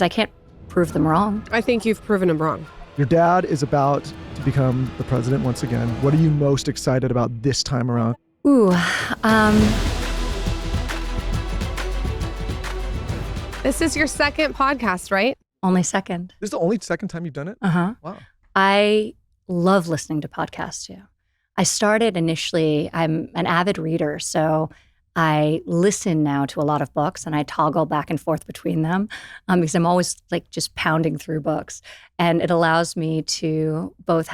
I can't prove them wrong. I think you've proven him wrong. Your dad is about to become the president once again. What are you most excited about this time around? Ooh, This is your second podcast, right? only second. This is the only second time you've done it? Uh-huh. Wow. I love listening to podcasts too. I started initially, I'm an avid reader, so I listen now to a lot of books and I toggle back and forth between them because I'm always like just pounding through books. And it allows me to both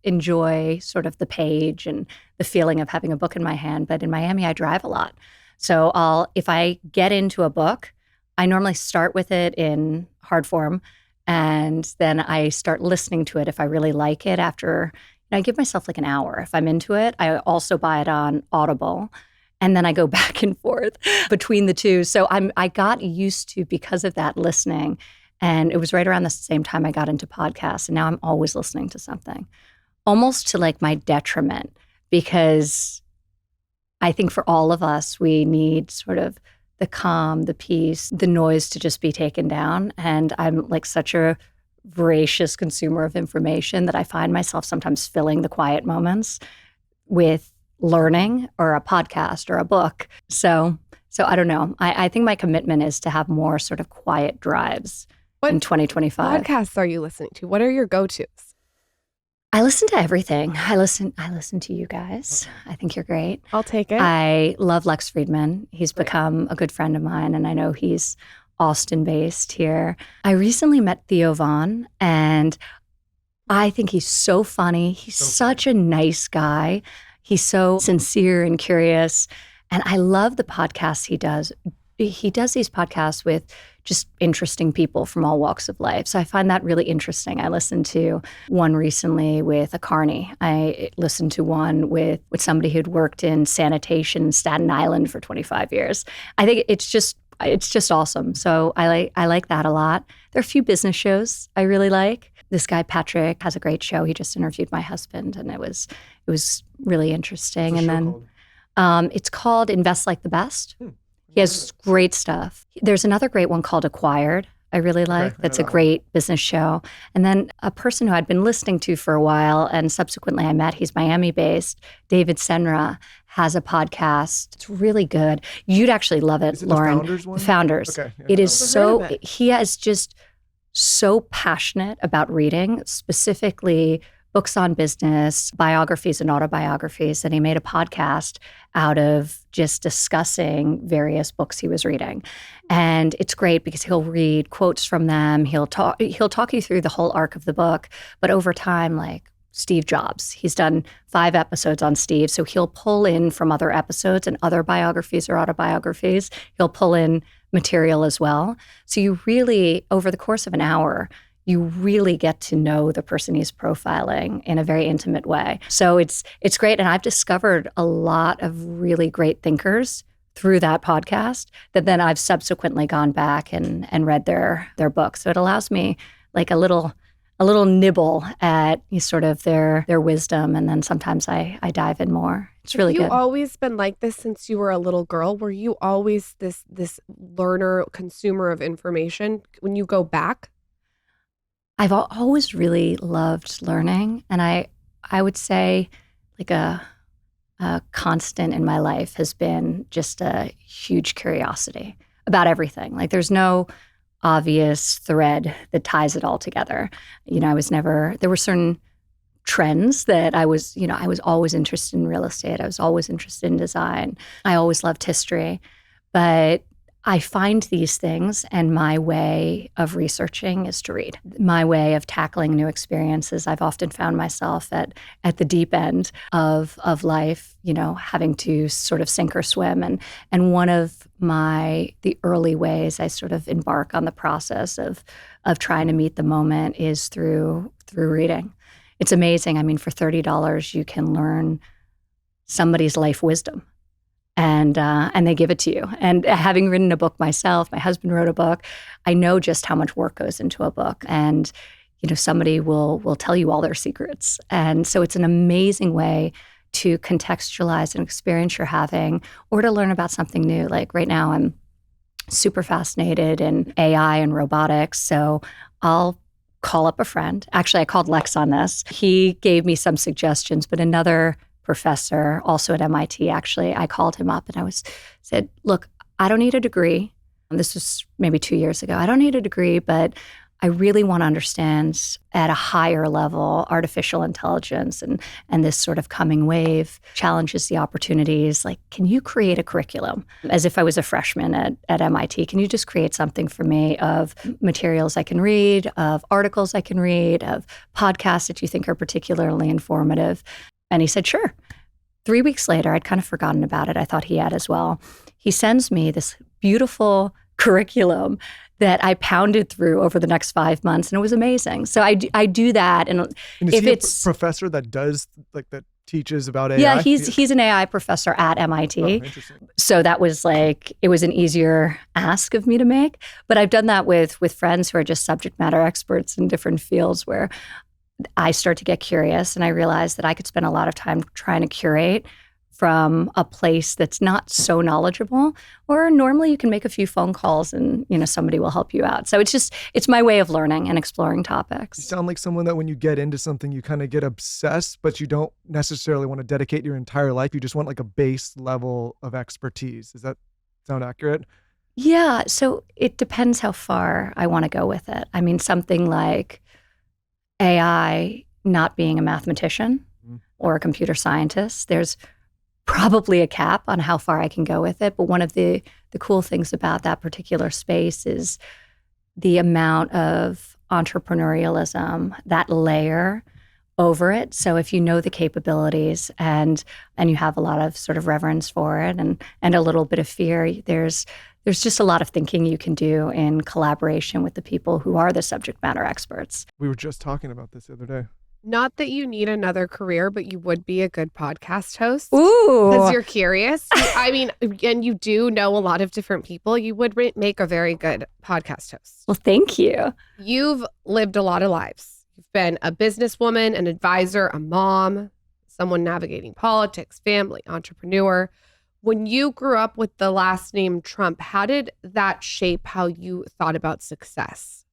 enjoy sort of the page and the feeling of having a book in my hand. But in Miami, I drive a lot. So if I get into a book, I normally start with it in hard form and then I start listening to it if I really like it after, I give myself like an hour. If I'm into it, I also buy it on Audible. And then I go back and forth between the two. So I got used to, because of that, listening. And it was right around the same time I got into podcasts. And now I'm always listening to something, almost to like my detriment, because I think for all of us, we need sort of the calm, the peace, the noise to just be taken down. And I'm like such a voracious consumer of information that I find myself sometimes filling the quiet moments with learning or a podcast or a book. So I don't know. I think my commitment is to have more sort of quiet drives in 2025. Podcasts are you listening to? What are your go-tos? I listen to everything. I listen to you guys. I think you're great. I'll take it. I love Lex Friedman. He's become a good friend of mine, and I know he's Austin-based here. I recently met Theo Vaughn, and I think he's so funny. He's such a nice guy. He's so sincere and curious. And I love the podcasts he does. He does these podcasts with just interesting people from all walks of life. So I find that really interesting. I listened to one recently with a carny. I listened to one with somebody who'd worked in sanitation in Staten Island for 25 years. I think it's just awesome. So I like that a lot. There are a few business shows I really like. This guy, Patrick, has a great show. He just interviewed my husband, and it was really interesting. What's the And show then it's called Invest Like the Best. He has great stuff. There's another great one called Acquired I really like. That's a great business show. And then a person who I'd been listening to for a while and subsequently I met, he's Miami-based, David Senra, has a podcast. It's really good. You'd actually love it, Is it Lauren. the Founders one? The Founders. Okay. Yeah, It is I've never heard of so, it. he is just so passionate about reading, specifically books on business, biographies and autobiographies. And he made a podcast out of just discussing various books he was reading. And it's great because he'll read quotes from them. He'll talk you through the whole arc of the book. But over time, like Steve Jobs, he's done 5 episodes on Steve. So he'll pull in from other episodes and other biographies or autobiographies. He'll pull in material as well. So you really, over the course of an hour, you really get to know the person he's profiling in a very intimate way. So it's great. And I've discovered a lot of really great thinkers through that podcast that then I've subsequently gone back and read their books. So it allows me like a little nibble at sort of their wisdom. And then sometimes I dive in more. It's really Have good. you always been like this since you were a little girl? Were you always this learner, consumer of information when you go back? I've always really loved learning, and I would say like a constant in my life has been just a huge curiosity about everything. Like there's no obvious thread that ties it all together. There were certain trends that I was always interested in real estate. I was always interested in design. I always loved history, but I find these things, and my way of researching is to read. My way of tackling new experiences, I've often found myself at the deep end of life, having to sort of sink or swim. And one of the early ways I sort of embark on the process of trying to meet the moment is through reading. It's amazing. I mean, for $30, you can learn somebody's life wisdom. And they give it to you. And having written a book myself, my husband wrote a book, I know just how much work goes into a book. And, somebody will tell you all their secrets. And so it's an amazing way to contextualize an experience you're having or to learn about something new. Like right now, I'm super fascinated in AI and robotics. So I'll call up a friend. Actually, I called Lex on this. He gave me some suggestions, but another professor, also at MIT, actually, I called him up and said, look, I don't need a degree. This was maybe 2 years ago. I don't need a degree, but I really want to understand at a higher level artificial intelligence and this sort of coming wave, challenges, the opportunities. Like, can you create a curriculum? As if I was a freshman at MIT, can you just create something for me of materials I can read, of articles I can read, of podcasts that you think are particularly informative? And he said, sure. 3 weeks later, I'd kind of forgotten about it. I thought he had as well. He sends me this beautiful curriculum that I pounded through over the next 5 months, and it was amazing. So I do that, and is if he it's a professor that does that teaches about AI? Yeah, he's an AI professor at MIT. Oh, interesting. So that was it was an easier ask of me to make. But I've done that with friends who are just subject matter experts in different fields, where I start to get curious, and I realize that I could spend a lot of time trying to curate from a place that's not so knowledgeable, or normally you can make a few phone calls and somebody will help you out. So it's my way of learning and exploring topics. You sound like someone that when you get into something, you kind of get obsessed, but you don't necessarily want to dedicate your entire life. You just want like a base level of expertise. Does that sound accurate? Yeah. So it depends how far I want to go with it. I mean, something like AI not being a mathematician or a computer scientist, there's probably a cap on how far I can go with it. But one of the cool things about that particular space is the amount of entrepreneurialism, that layer over it. So if you know the capabilities and you have a lot of sort of reverence for it and a little bit of fear, there's just a lot of thinking you can do in collaboration with the people who are the subject matter experts. We were just talking about this the other day. Not that you need another career, but you would be a good podcast host. Ooh. Because you're curious. I mean, and you do know a lot of different people. You would make a very good podcast host. Well, thank you. You've lived a lot of lives. You've been a businesswoman, an advisor, a mom, someone navigating politics, family, entrepreneur. When you grew up with the last name Trump, how did that shape how you thought about success?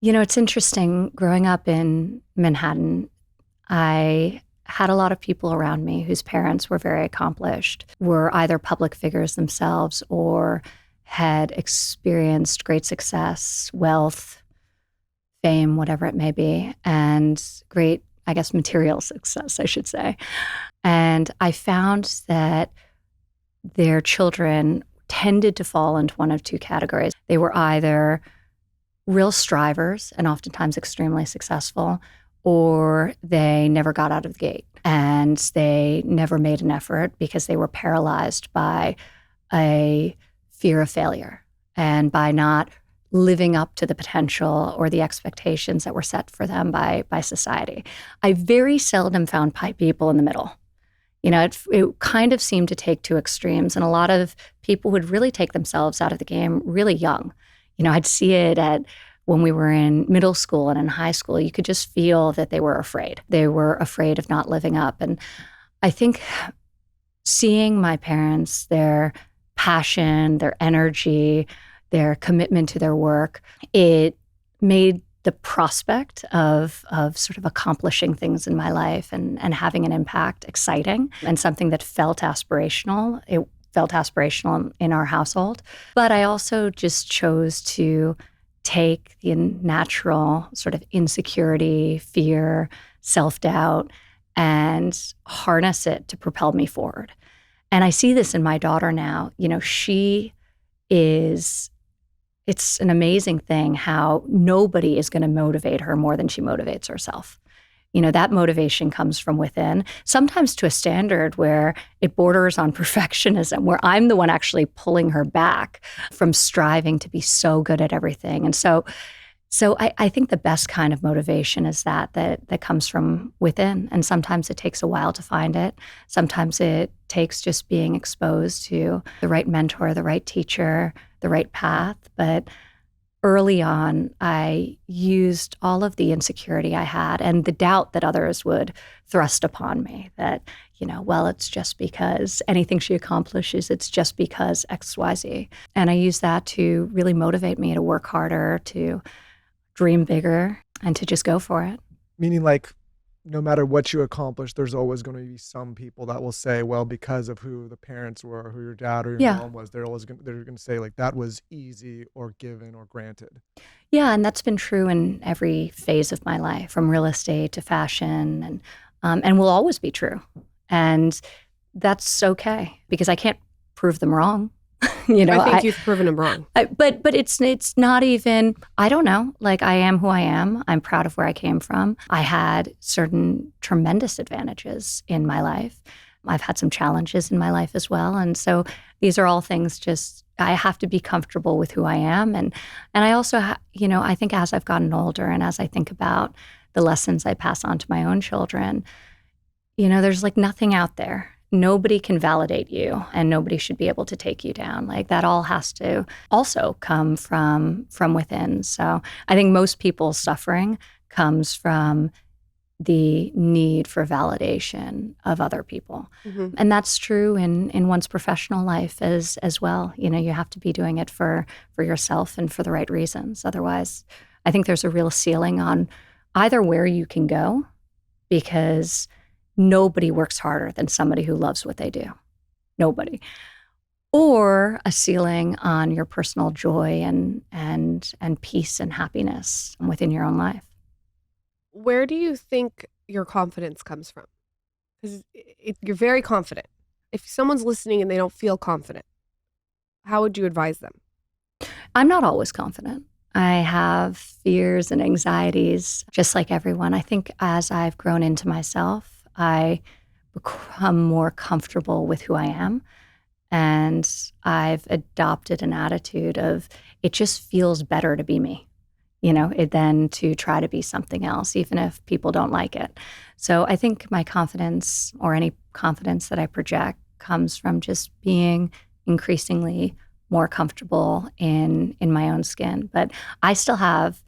It's interesting. Growing up in Manhattan, I had a lot of people around me whose parents were very accomplished, were either public figures themselves or had experienced great success, wealth, fame, whatever it may be, and great, I guess, material success, I should say. And I found that their children tended to fall into one of two categories. They were either real strivers and oftentimes extremely successful, or they never got out of the gate and they never made an effort because they were paralyzed by a fear of failure and by not living up to the potential or the expectations that were set for them by society. I very seldom found people in the middle. It kind of seemed to take two extremes, and a lot of people would really take themselves out of the game really young. I'd see it when we were in middle school and in high school. You could just feel that they were afraid. They were afraid of not living up. And I think seeing my parents, their passion, their energy, their commitment to their work, it made the prospect of sort of accomplishing things in my life and having an impact exciting and something that felt aspirational. It felt aspirational in our household. But I also just chose to take the natural sort of insecurity, fear, self-doubt, and harness it to propel me forward. And I see this in my daughter now. It's an amazing thing how nobody is going to motivate her more than she motivates herself. That motivation comes from within, sometimes to a standard where it borders on perfectionism, where I'm the one actually pulling her back from striving to be so good at everything. And so I think the best kind of motivation is that comes from within. And sometimes it takes a while to find it. Sometimes it takes just being exposed to the right mentor, the right teacher, the right path. But early on, I used all of the insecurity I had and the doubt that others would thrust upon me that, well, it's just because anything she accomplishes, it's just because XYZ. And I use that to really motivate me to work harder, to dream bigger, and to just go for it. Meaning like, no matter what you accomplish, there's always going to be some people that will say, well, because of who the parents were, or who your dad or your Yeah. mom was, they're going to say like that was easy or given or granted. Yeah, and that's been true in every phase of my life, from real estate to fashion, and will always be true. And that's okay because I can't prove them wrong. I think you've proven them wrong. But it's not even, I don't know. Like, I am who I am. I'm proud of where I came from. I had certain tremendous advantages in my life. I've had some challenges in my life as well. And so these are all things I have to be comfortable with who I am. And I also, I think as I've gotten older and as I think about the lessons I pass on to my own children, there's like nothing out there. Nobody can validate you and nobody should be able to take you down. Like, that all has to also come from within. So I think most people's suffering comes from the need for validation of other people. Mm-hmm. And that's true in one's professional life as well. You have to be doing it for yourself and for the right reasons. Otherwise, I think there's a real ceiling on either where you can go, because nobody works harder than somebody who loves what they do. Nobody. Or a ceiling on your personal joy and peace and happiness within your own life. Where do you think your confidence comes from? Because you're very confident. If someone's listening and they don't feel confident, how would you advise them? I'm not always confident. I have fears and anxieties, just like everyone. I think as I've grown into myself, I become more comfortable with who I am. And I've adopted an attitude of, it just feels better to be me, than to try to be something else, even if people don't like it. So I think my confidence, or any confidence that I project, comes from just being increasingly more comfortable in my own skin. But I still have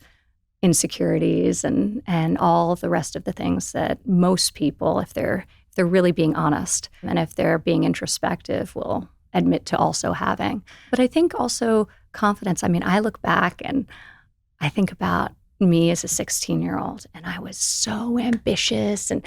insecurities and all the rest of the things that most people, if they're really being honest and if they're being introspective, will admit to also having. But I think also confidence. I mean, I look back and I think about me as a 16-year-old, and I was so ambitious. And,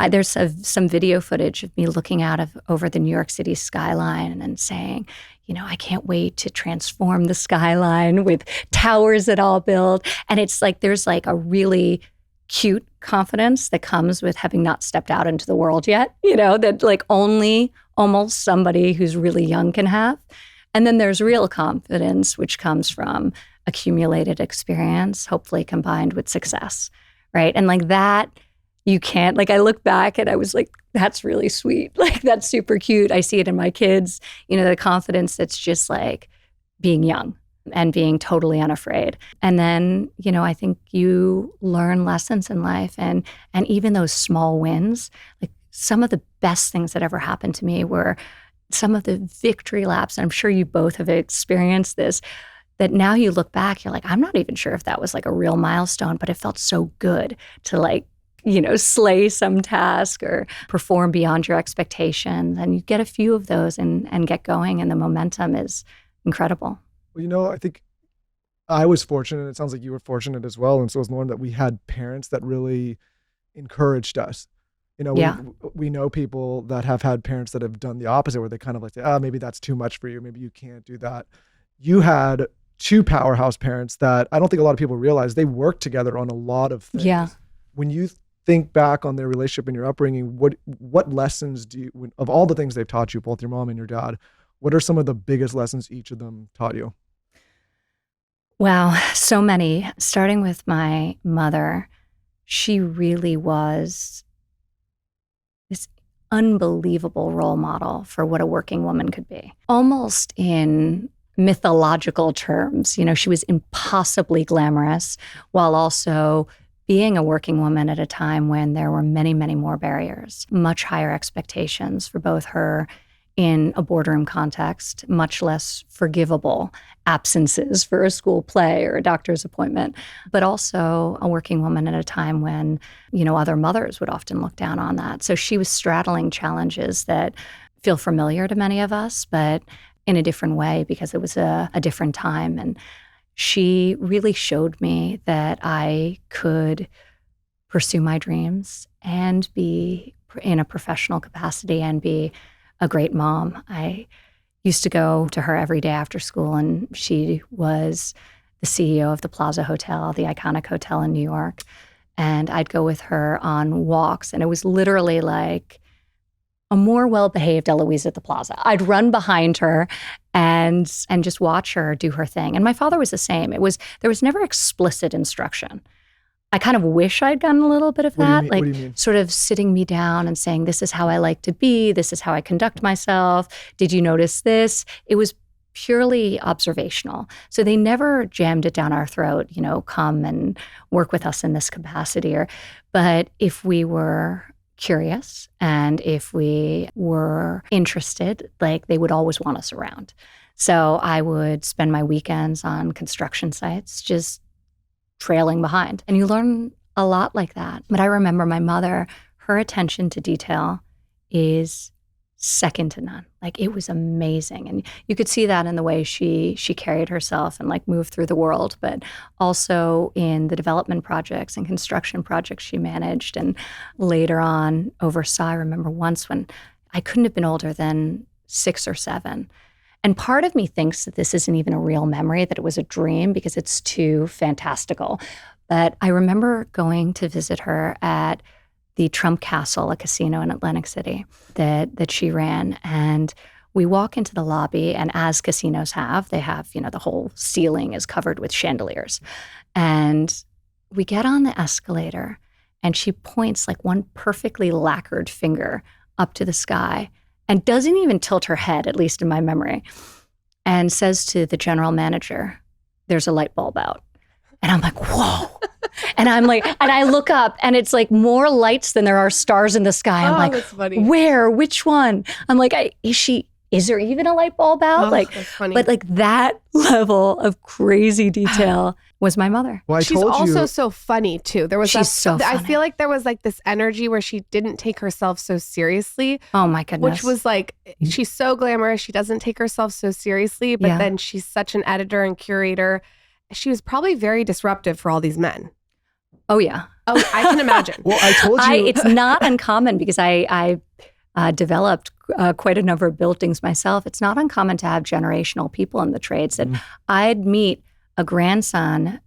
there's some video footage of me looking out over the New York City skyline and saying, I can't wait to transform the skyline with towers that I'll build. And it's like, there's like a really cute confidence that comes with having not stepped out into the world yet, that like only almost somebody who's really young can have. And then there's real confidence, which comes from accumulated experience, hopefully combined with success, right? And like that, you can't, like, I look back and I was like, that's really sweet. Like, that's super cute. I see it in my kids, the confidence that's just like being young and being totally unafraid. And then, I think you learn lessons in life, and even those small wins, like some of the best things that ever happened to me were some of the victory laps. And I'm sure you both have experienced this, that now you look back, you're like, I'm not even sure if that was like a real milestone, but it felt so good to like, slay some task or perform beyond your expectations. And you get a few of those and get going, and the momentum is incredible. Well, I think I was fortunate. It sounds like you were fortunate as well. And so was Lauren, that we had parents that really encouraged us. Yeah. We know people that have had parents that have done the opposite, where they kind of like say, maybe that's too much for you. Maybe you can't do that. You had two powerhouse parents that I don't think a lot of people realize they worked together on a lot of things. Yeah. When you think back on their relationship and your upbringing, what lessons of all the things they've taught you, both your mom and your dad, what are some of the biggest lessons each of them taught you? Wow, so many. Starting with my mother, she really was this unbelievable role model for what a working woman could be. Almost in mythological terms, she was impossibly glamorous while also being a working woman at a time when there were many, many more barriers, much higher expectations for both her in a boardroom context, much less forgivable absences for a school play or a doctor's appointment, but also a working woman at a time when, other mothers would often look down on that. So she was straddling challenges that feel familiar to many of us, but in a different way because it was a different time. And she really showed me that I could pursue my dreams and be in a professional capacity and be a great mom. I used to go to her every day after school, and she was the CEO of the Plaza Hotel, the iconic hotel in New York. And I'd go with her on walks, and it was literally like a more well-behaved Eloise at the Plaza. I'd run behind her and just watch her do her thing. And my father was the same. There was never explicit instruction. I kind of wish I'd gotten a little bit of that, What do you mean? Sort of sitting me down and saying, this is how I like to be. This is how I conduct myself. Did you notice this? It was purely observational. So they never jammed it down our throat, come and work with us in this capacity. But if we were curious and if we were interested, they would always want us around. So I would spend my weekends on construction sites, just trailing behind. And you learn a lot like that. But I remember my mother, her attention to detail is second to none. It was amazing. And you could see that in the way she carried herself and moved through the world, but also in the development projects and construction projects she managed and later on oversaw. I remember once when I couldn't have been older than 6 or 7. And part of me thinks that this isn't even a real memory, that it was a dream because it's too fantastical. But I remember going to visit her at the Trump Castle, a casino in Atlantic City that she ran. And we walk into the lobby, and as casinos have, they have, the whole ceiling is covered with chandeliers. And we get on the escalator, and she points one perfectly lacquered finger up to the sky and doesn't even tilt her head, at least in my memory, and says to the general manager, there's a light bulb out. And I'm like, whoa. And I'm like, and I look up and it's more lights than there are stars in the sky. I'm like, that's funny. Where? Which one? I'm like, is there even a light bulb out? That's funny. But that level of crazy detail was my mother. Well, She's also so funny too. There was She's so funny. I feel like there was this energy where she didn't take herself so seriously. Oh my goodness. Which was she's so glamorous. She doesn't take herself so seriously, but then she's such an editor and curator. She was probably very disruptive for all these men. Oh yeah. Oh, I can imagine. Well, I told you. It's not uncommon because I developed quite a number of buildings myself. It's not uncommon to have generational people in the trades that I'd meet a grandson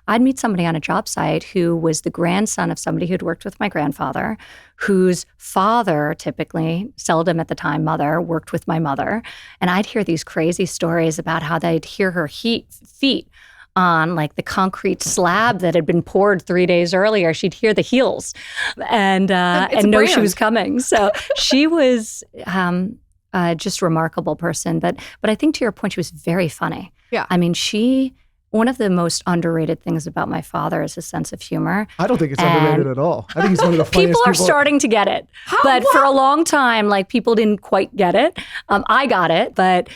I'd meet somebody on a job site who was the grandson of somebody who'd worked with my grandfather, whose father, typically, seldom at the time mother, worked with my mother. And I'd hear these crazy stories about how they'd hear her feet on the concrete slab that had been poured 3 days earlier. She'd hear the heels and know she was coming. So she was just a remarkable person. But I think to your point, she was very funny. Yeah. I mean, one of the most underrated things about my father is his sense of humor. I don't think it's underrated at all. I think he's one of the funniest people are starting to get it. For a long time, people didn't quite get it. I got it, but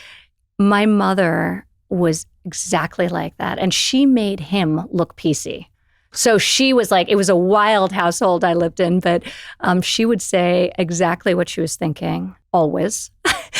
my mother was exactly like that. And she made him look PC. So she was it was a wild household I lived in, but she would say exactly what she was thinking, always,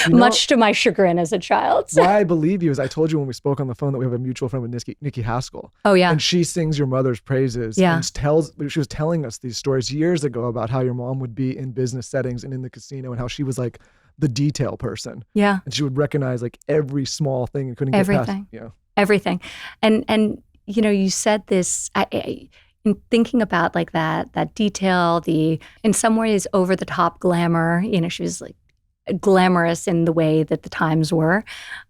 much to my chagrin as a child. So. Why I believe you is I told you when we spoke on the phone that we have a mutual friend with Nikki Haskell. Oh, yeah. And she sings your mother's praises. Yeah. And she was telling us these stories years ago about how your mom would be in business settings and in the casino and how she was the detail person. Yeah. And she would recognize every small thing and couldn't Everything. get past. Yeah. Everything. And you said this, in thinking about that detail, in some ways over the top glamour, she was glamorous in the way that the times were,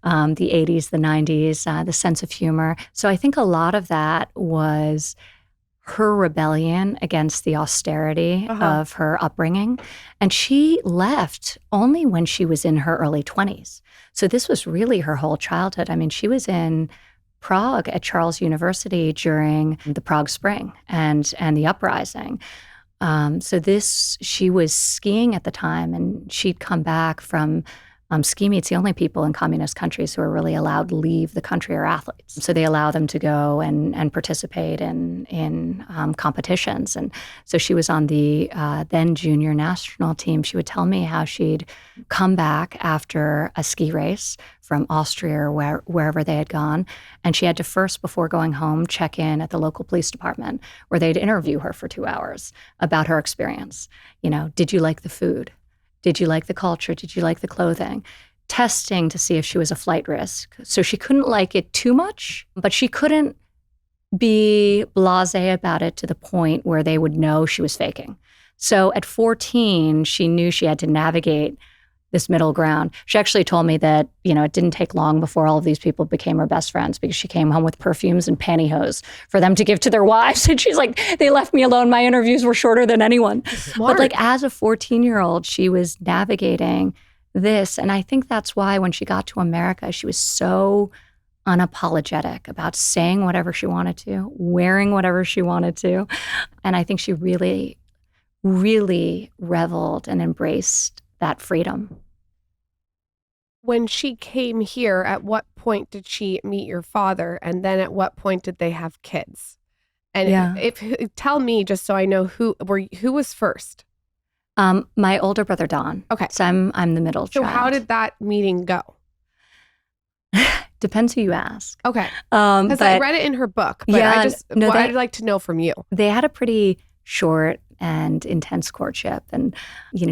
the 80s, the 90s, the sense of humor. So I think a lot of that was her rebellion against the austerity of her upbringing. And she left only when she was in her early 20s. So this was really her whole childhood. I mean, she was in Prague at Charles University during the Prague Spring and the uprising. She was skiing at the time, and she'd come back from ski meets. The only people in communist countries who are really allowed to leave the country are athletes. So they allow them to go and participate in competitions. And so she was on the then junior national team. She would tell me how she'd come back after a ski race from Austria or wherever they had gone. And she had to first, before going home, check in at the local police department where they'd interview her for 2 hours about her experience. Did you like the food? Did you like the culture? Did you like the clothing? Testing to see if she was a flight risk. So she couldn't like it too much, but she couldn't be blasé about it to the point where they would know she was faking. So at 14, she knew she had to navigate this middle ground. She actually told me that, it didn't take long before all of these people became her best friends because she came home with perfumes and pantyhose for them to give to their wives. And she's like, they left me alone. My interviews were shorter than anyone. Smart. But as a 14-year-old, she was navigating this. And I think that's why when she got to America, she was so unapologetic about saying whatever she wanted to, wearing whatever she wanted to. And I think she really, really reveled and embraced that freedom. When she came here, at what point did she meet your father? And then at what point did they have kids? And tell me, just so I know, who was first? My older brother, Don. Okay. So I'm the middle child. So how did that meeting go? Depends who you ask. Okay. Because I read it in her book, but I'd like to know from you. They had a pretty short and intense courtship, and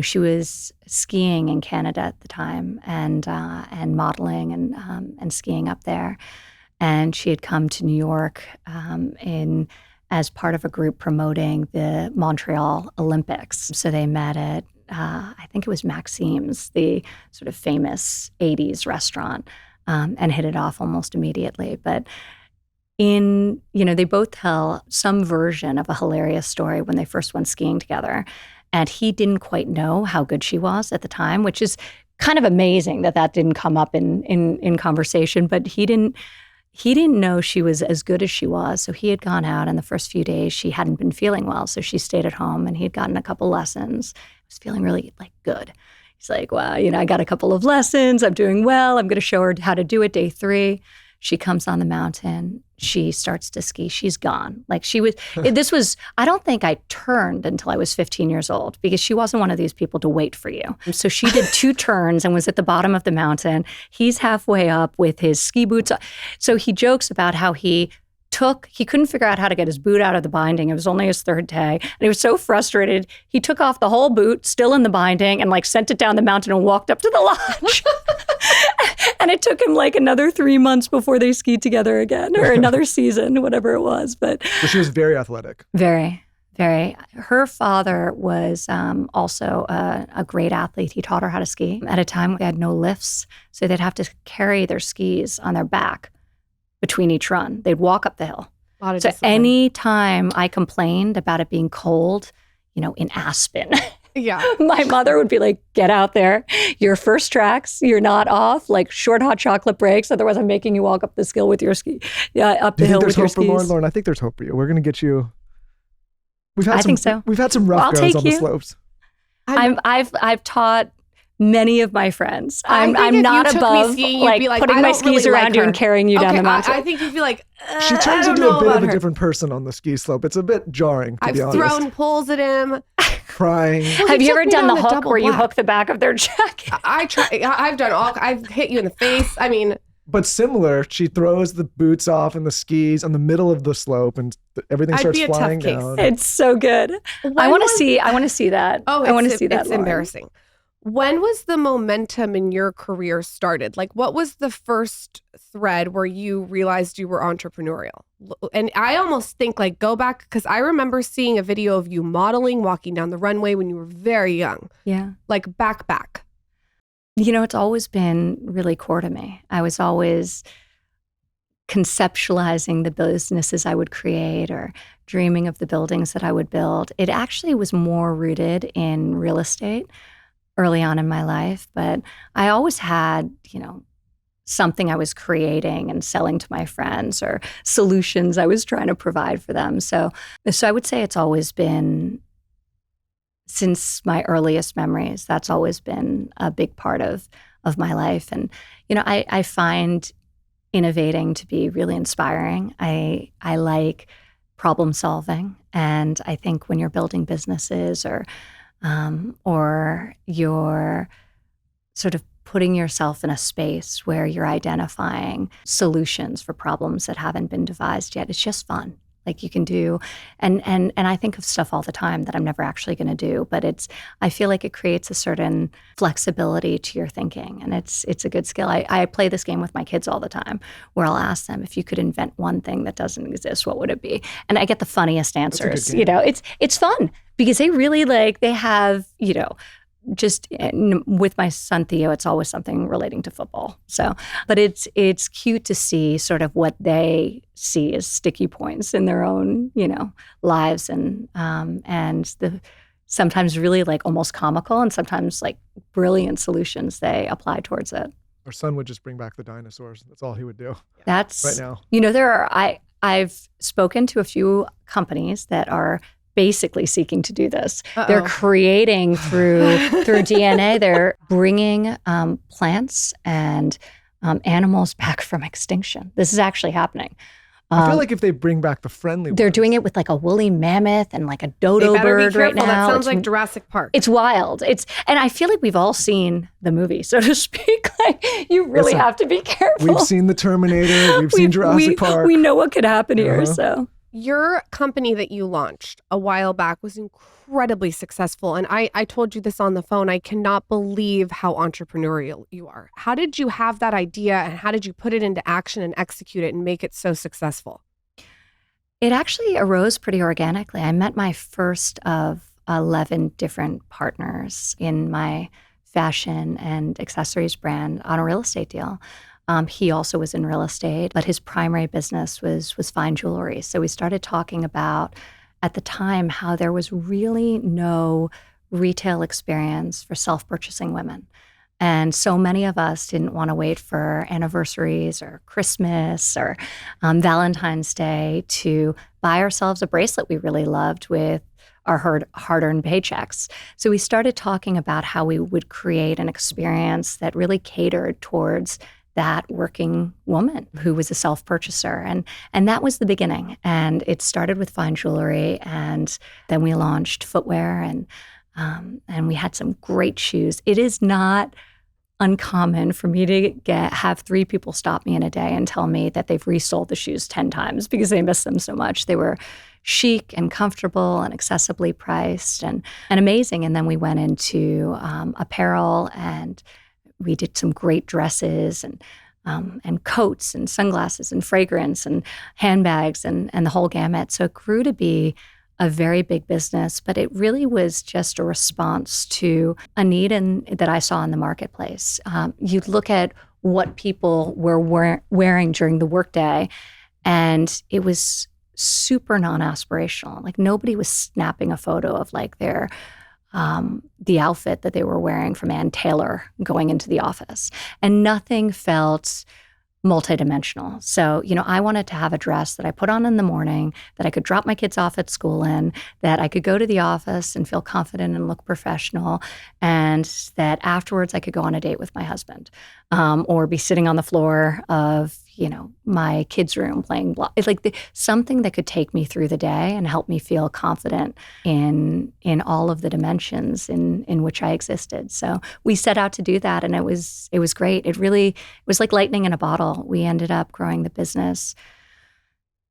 she was skiing in Canada at the time, and modeling and skiing up there, and she had come to New York as part of a group promoting the Montreal Olympics. So they met at I think it was Maxime's, the sort of famous '80s restaurant, and hit it off almost immediately. But they both tell some version of a hilarious story when they first went skiing together. And he didn't quite know how good she was at the time, which is kind of amazing that didn't come up in conversation. But he didn't know she was as good as she was. So he had gone out, and the first few days she hadn't been feeling well. So she stayed at home, and he had gotten a couple lessons. I was feeling really good. He's like, wow, I got a couple of lessons. I'm doing well. I'm going to show her how to do it. Day 3. She comes on the mountain. She starts to ski. She's gone. I don't think I turned until I was 15 years old because she wasn't one of these people to wait for you. So she did 2 turns and was at the bottom of the mountain. He's halfway up with his ski boots. So he jokes about how he couldn't figure out how to get his boot out of the binding. It was only his 3rd day. And he was so frustrated. He took off the whole boot, still in the binding, and sent it down the mountain and walked up to the lodge. And it took him another 3 months before they skied together again, or another season, whatever it was. But she was very athletic. Very, very. Her father was also a great athlete. He taught her how to ski. At a time, they had no lifts, so they'd have to carry their skis on their back between each run. They'd walk up the hill. So any time I complained about it being cold, in Aspen, my mother would be like, get out there. Your first tracks, you're not off, short hot chocolate breaks. Otherwise, I'm making you walk up this hill with your ski. Yeah, up the hill with your skis. Do you think there's hope for Lauren? I think there's hope for you. We're going to get you. I think so. We've had some rough girls on the slopes. I've taught many of my friends. I'm not above putting my skis around you and carrying you down the mountain. I think you'd be like, she turns into a bit of a different person on the ski slope. It's a bit jarring, to be honest. I've thrown poles at him. Crying. Well, have you ever done the hook where you hook the back of their jacket? I've hit you in the face. But similar, she throws the boots off and the skis on the middle of the slope, and everything starts flying down. It's so good. I want to see that. Oh, I want to see that. It's embarrassing. When was the momentum in your career started? What was the first thread where you realized you were entrepreneurial? And I almost think go back, because I remember seeing a video of you modeling, walking down the runway when you were very young. Yeah. Back. It's always been really core to me. I was always conceptualizing the businesses I would create or dreaming of the buildings that I would build. It actually was more rooted in real estate early on in my life, but I always had, something I was creating and selling to my friends or solutions I was trying to provide for them. So I would say it's always been since my earliest memories. That's always been a big part of my life. And, I find innovating to be really inspiring. I like problem solving. And I think when you're building businesses or you're sort of putting yourself in a space where you're identifying solutions for problems that haven't been devised yet, it's just fun. Like you can do, and I think of stuff all the time that I'm never actually going to do, but I feel like it creates a certain flexibility to your thinking, and it's a good skill. I play this game with my kids all the time, where I'll ask them, if you could invent one thing that doesn't exist, what would it be? And I get the funniest answers. It's fun because they really they have just with my son Theo, it's always something relating to football. So, but it's cute to see sort of what they see as sticky points in their own, lives, and the sometimes really almost comical and sometimes brilliant solutions they apply towards it. Our son would just bring back the dinosaurs. That's all he would do. That's right now. I've spoken to a few companies that are basically seeking to do this. Uh-oh. They're creating through DNA. They're bringing plants and animals back from extinction. This is actually happening. I feel like if they bring back the friendly they're ones. doing it with a woolly mammoth and a dodo bird right now. That sounds like Jurassic Park. It's wild. And I feel like we've all seen the movie, so to speak. You really have to be careful. We've seen the Terminator. We've seen Jurassic Park. We know what could happen here. So. Your company that you launched a while back was incredibly successful. And I told you this on the phone. I cannot believe how entrepreneurial you are. How did you have that idea and how did you put it into action and execute it and make it so successful? It actually arose pretty organically. I met my first of 11 different partners in my fashion and accessories brand on a real estate deal. He also was in real estate, but his primary business was fine jewelry. So we started talking about, at the time, how there was really no retail experience for self-purchasing women. And so many of us didn't want to wait for anniversaries or Christmas or Valentine's Day to buy ourselves a bracelet we really loved with our hard-earned paychecks. So we started talking about how we would create an experience that really catered towards that working woman who was a self-purchaser. And that was the beginning. And it started with fine jewelry, and then we launched footwear, and we had some great shoes. It is not uncommon for me to have 3 people stop me in a day and tell me that they've resold the shoes 10 times because they miss them so much. They were chic and comfortable and accessibly priced and amazing. And then we went into apparel, and we did some great dresses and coats and sunglasses and fragrance and handbags and the whole gamut. So it grew to be a very big business, but it really was just a response to a need that I saw in the marketplace. You'd look at what people were wearing during the workday, and it was super non-aspirational. Nobody was snapping a photo of their the outfit that they were wearing from Ann Taylor going into the office. And nothing felt multidimensional. So, I wanted to have a dress that I put on in the morning, that I could drop my kids off at school in, that I could go to the office and feel confident and look professional, and that afterwards I could go on a date with my husband, or be sitting on the floor of, my kids' room playing something that could take me through the day and help me feel confident in all of the dimensions in which I existed. So we set out to do that, and it was great. It was like lightning in a bottle. We ended up growing the business.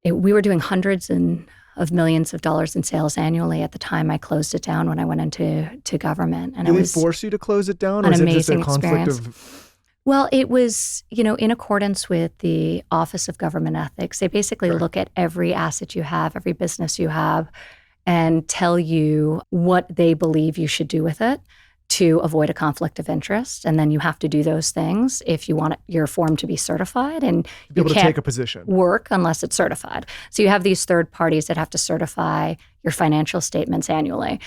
We were doing hundreds of millions of dollars in sales annually at the time I closed it down when I went into government. And Did it was they force you to close it down, or an is it just a amazing conflict experience. of? Well, it was, in accordance with the Office of Government Ethics. They basically look at every asset you have, every business you have, and tell you what they believe you should do with it to avoid a conflict of interest. And then you have to do those things if you want your form to be certified, and Be able you to can't take a position. work unless it's certified. So you have these third parties that have to certify your financial statements annually.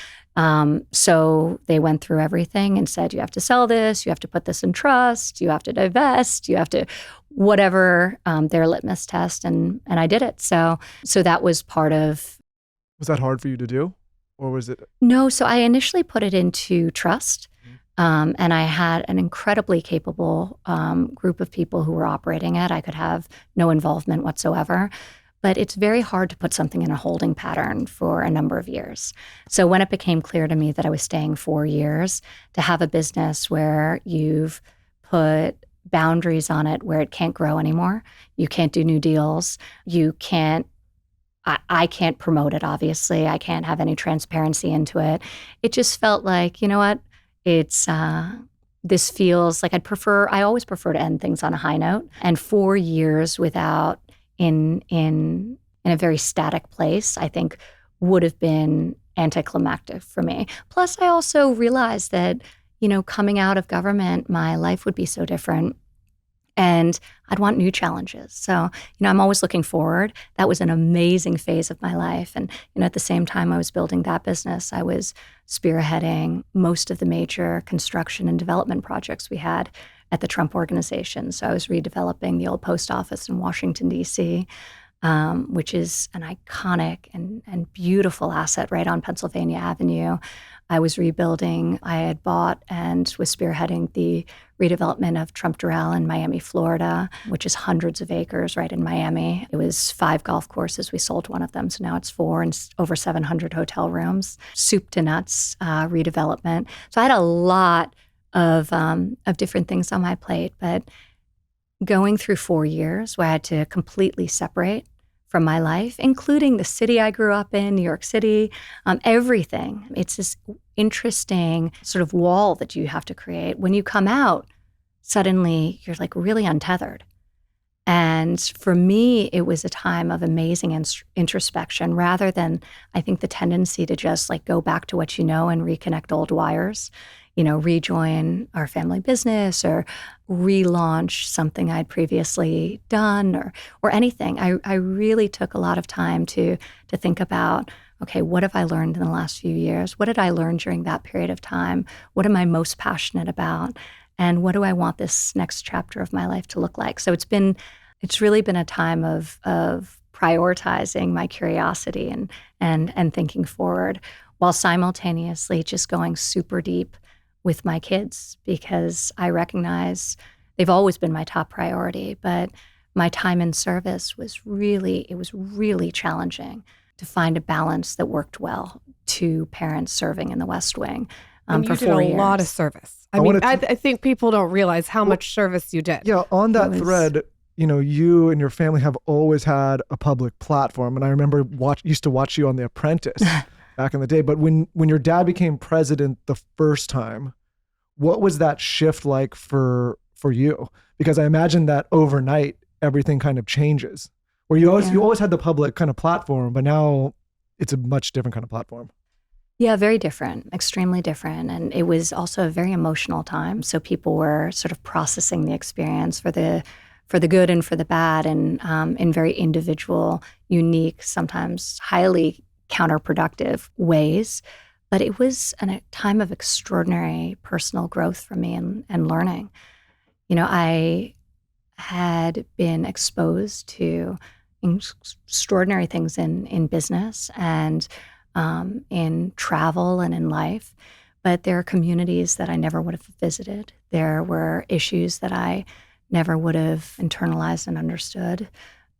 So they went through everything and said, you have to sell this, you have to put this in trust, you have to divest, you have to whatever their litmus test, and I did it. So that was part of. Was that hard for you to do? or was it? No, so I initially put it into trust. And I had an incredibly capable group of people who were operating it. I could have no involvement whatsoever. But it's very hard to put something in a holding pattern for a number of years. So when it became clear to me that I was staying 4 years, to have a business where you've put boundaries on it where it can't grow anymore, you can't do new deals, you can't, I can't promote it, obviously. I can't have any transparency into it. It just felt like, you know what? It's this feels like I always prefer to end things on a high note. And 4 years without in a very static place, I think would have been anticlimactic for me. Plus, I also realized that, coming out of government, my life would be so different. And I'd want new challenges. So, I'm always looking forward. That was an amazing phase of my life. And, at the same time I was building that business, I was spearheading most of the major construction and development projects we had at the Trump organization. So I was redeveloping the old post office in Washington, D.C., which is an iconic and beautiful asset right on Pennsylvania Avenue. I was rebuilding. I had bought and was spearheading the redevelopment of Entrepreneurial in Miami, Florida, which is hundreds of acres right in Miami. It was 5 golf courses. We sold one of them, so now it's 4 and over 700 hotel rooms. Soup to nuts redevelopment. So I had a lot of different things on my plate, but going through 4 years where I had to completely separate from my life, including the city I grew up in, New York City, everything. It's this interesting sort of wall that you have to create. When you come out, suddenly you're like really untethered. And for me, it was a time of amazing introspection rather than, I think, the tendency to just like go back to what you know and reconnect old wires, rejoin our family business or relaunch something I'd previously done or anything. I really took a lot of time to think about, okay, what have I learned in the last few years? What did I learn during that period of time? What am I most passionate about? And what do I want this next chapter of my life to look like? So it's really been a time of prioritizing my curiosity and thinking forward while simultaneously just going super deep with my kids, because I recognize they've always been my top priority, but my time in service was really challenging to find a balance that worked well. 2 parents serving in the West Wing and for you did 4 a years. lot of service. I think people don't realize how much service you did. Yeah, on that thread, you and your family have always had a public platform, and I remember used to watch you on The Apprentice back in the day. But when your dad became president the first time, what was that shift like for you? Because I imagine that overnight everything kind of changes. Where you always had the public kind of platform, but now it's a much different kind of platform. Yeah, very different, extremely different. And it was also a very emotional time. So people were sort of processing the experience for the good and for the bad, and in very individual, unique, sometimes highly counterproductive ways. But it was a time of extraordinary personal growth for me and learning. I had been exposed to extraordinary things in business and in travel and in life, but there are communities that I never would have visited. There were issues that I never would have internalized and understood,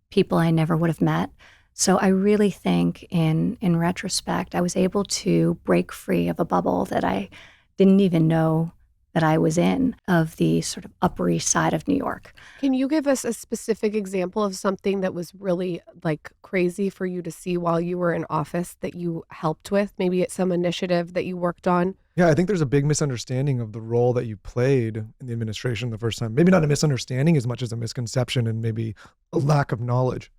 people I never would have met. So I really think in retrospect, I was able to break free of a bubble that I didn't even know that I was in, of the sort of Upper East Side of New York. Can you give us a specific example of something that was really like crazy for you to see while you were in office that you helped with? Maybe it's some initiative that you worked on? Yeah, I think there's a big misunderstanding of the role that you played in the administration the first time. Maybe not a misunderstanding as much as a misconception and maybe a lack of knowledge.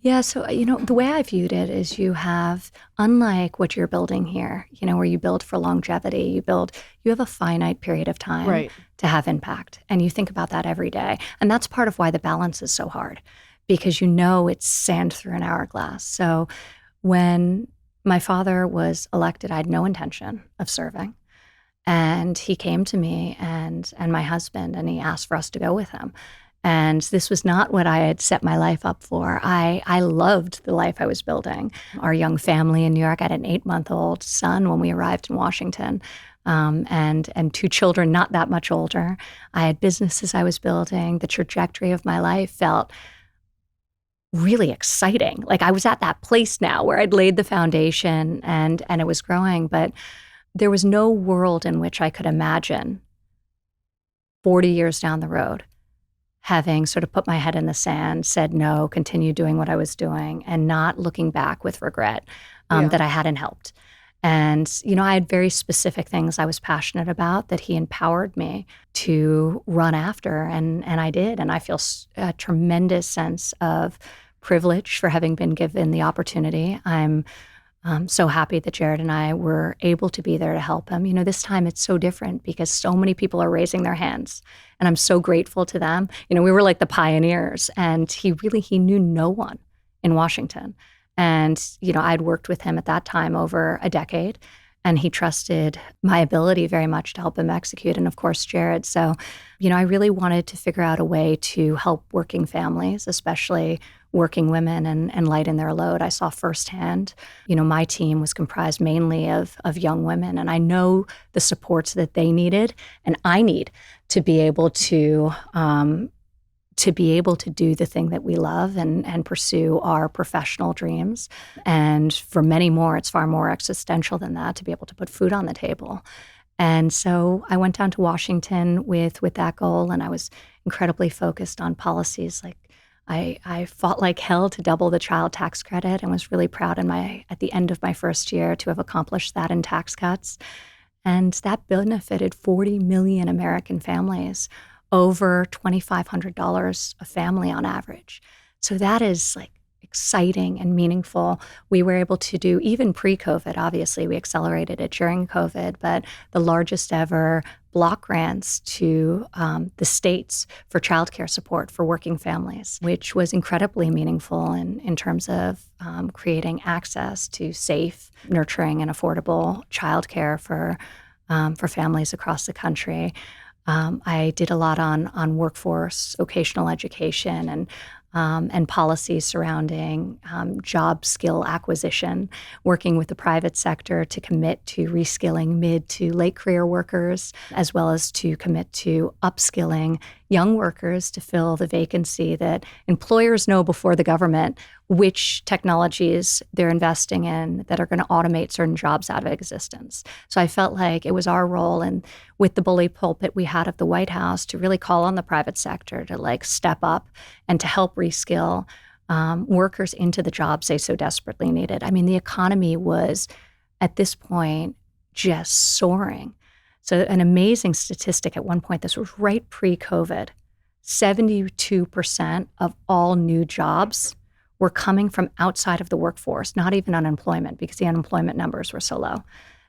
Yeah, so, the way I viewed it is you have, unlike what you're building here, where you build for longevity, you have a finite period of time to have impact. And you think about that every day. And that's part of why the balance is so hard, because it's sand through an hourglass. So when my father was elected, I had no intention of serving. And he came to me and my husband, and he asked for us to go with him. And this was not what I had set my life up for. I loved the life I was building. Our young family in New York, I had an 8-month-old son when we arrived in Washington, and 2 children not that much older. I had businesses I was building. The trajectory of my life felt really exciting. Like I was at that place now where I'd laid the foundation and it was growing, but there was no world in which I could imagine 40 years down the road having sort of put my head in the sand, said no, continued doing what I was doing, and not looking back with regret that I hadn't helped. And, I had very specific things I was passionate about that he empowered me to run after, and I did. And I feel a tremendous sense of privilege for having been given the opportunity. I'm so happy that Jared and I were able to be there to help him. This time it's so different because so many people are raising their hands, and I'm so grateful to them. We were like the pioneers, and he knew no one in Washington. And, I'd worked with him at that time over a decade, and he trusted my ability very much to help him execute. And of course, Jared. So, I really wanted to figure out a way to help working families, especially working women, and lighten their load. I saw firsthand, my team was comprised mainly of young women, and I know the supports that they needed and I need to be able to do the thing that we love and pursue our professional dreams. And for many more, it's far more existential than that, to be able to put food on the table. And so I went down to Washington with that goal, and I was incredibly focused on policies. Like I fought like hell to double the child tax credit, and was really proud at the end of my first year to have accomplished that in tax cuts. And that benefited 40 million American families, over $2,500 a family on average. So that is like exciting and meaningful. We were able to do, even pre-COVID, obviously we accelerated it during COVID, but the largest ever block grants to the states for childcare support for working families, which was incredibly meaningful in terms of creating access to safe, nurturing, and affordable childcare for families across the country. I did a lot on workforce, vocational education, and policies surrounding job skill acquisition, working with the private sector to commit to reskilling mid to late career workers, as well as to commit to upskilling young workers to fill the vacancy that employers know before the government which technologies they're investing in that are going to automate certain jobs out of existence. So I felt like it was our role, and with the bully pulpit we had of the White House, to really call on the private sector to like step up and to help reskill workers into the jobs they so desperately needed. I mean, the economy was at this point just soaring. So an amazing statistic at one point, this was right pre-COVID, 72% of all new jobs were coming from outside of the workforce, not even unemployment, because the unemployment numbers were so low.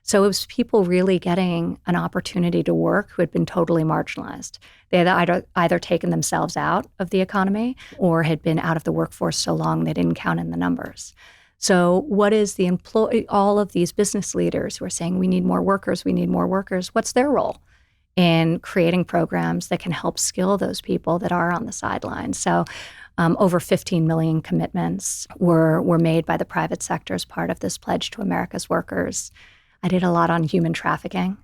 So it was people really getting an opportunity to work who had been totally marginalized. They had either taken themselves out of the economy or had been out of the workforce so long they didn't count in the numbers. So what is all of these business leaders who are saying, we need more workers, what's their role in creating programs that can help skill those people that are on the sidelines? So over 15 million commitments were made by the private sector as part of this pledge to America's workers. I did a lot on human trafficking,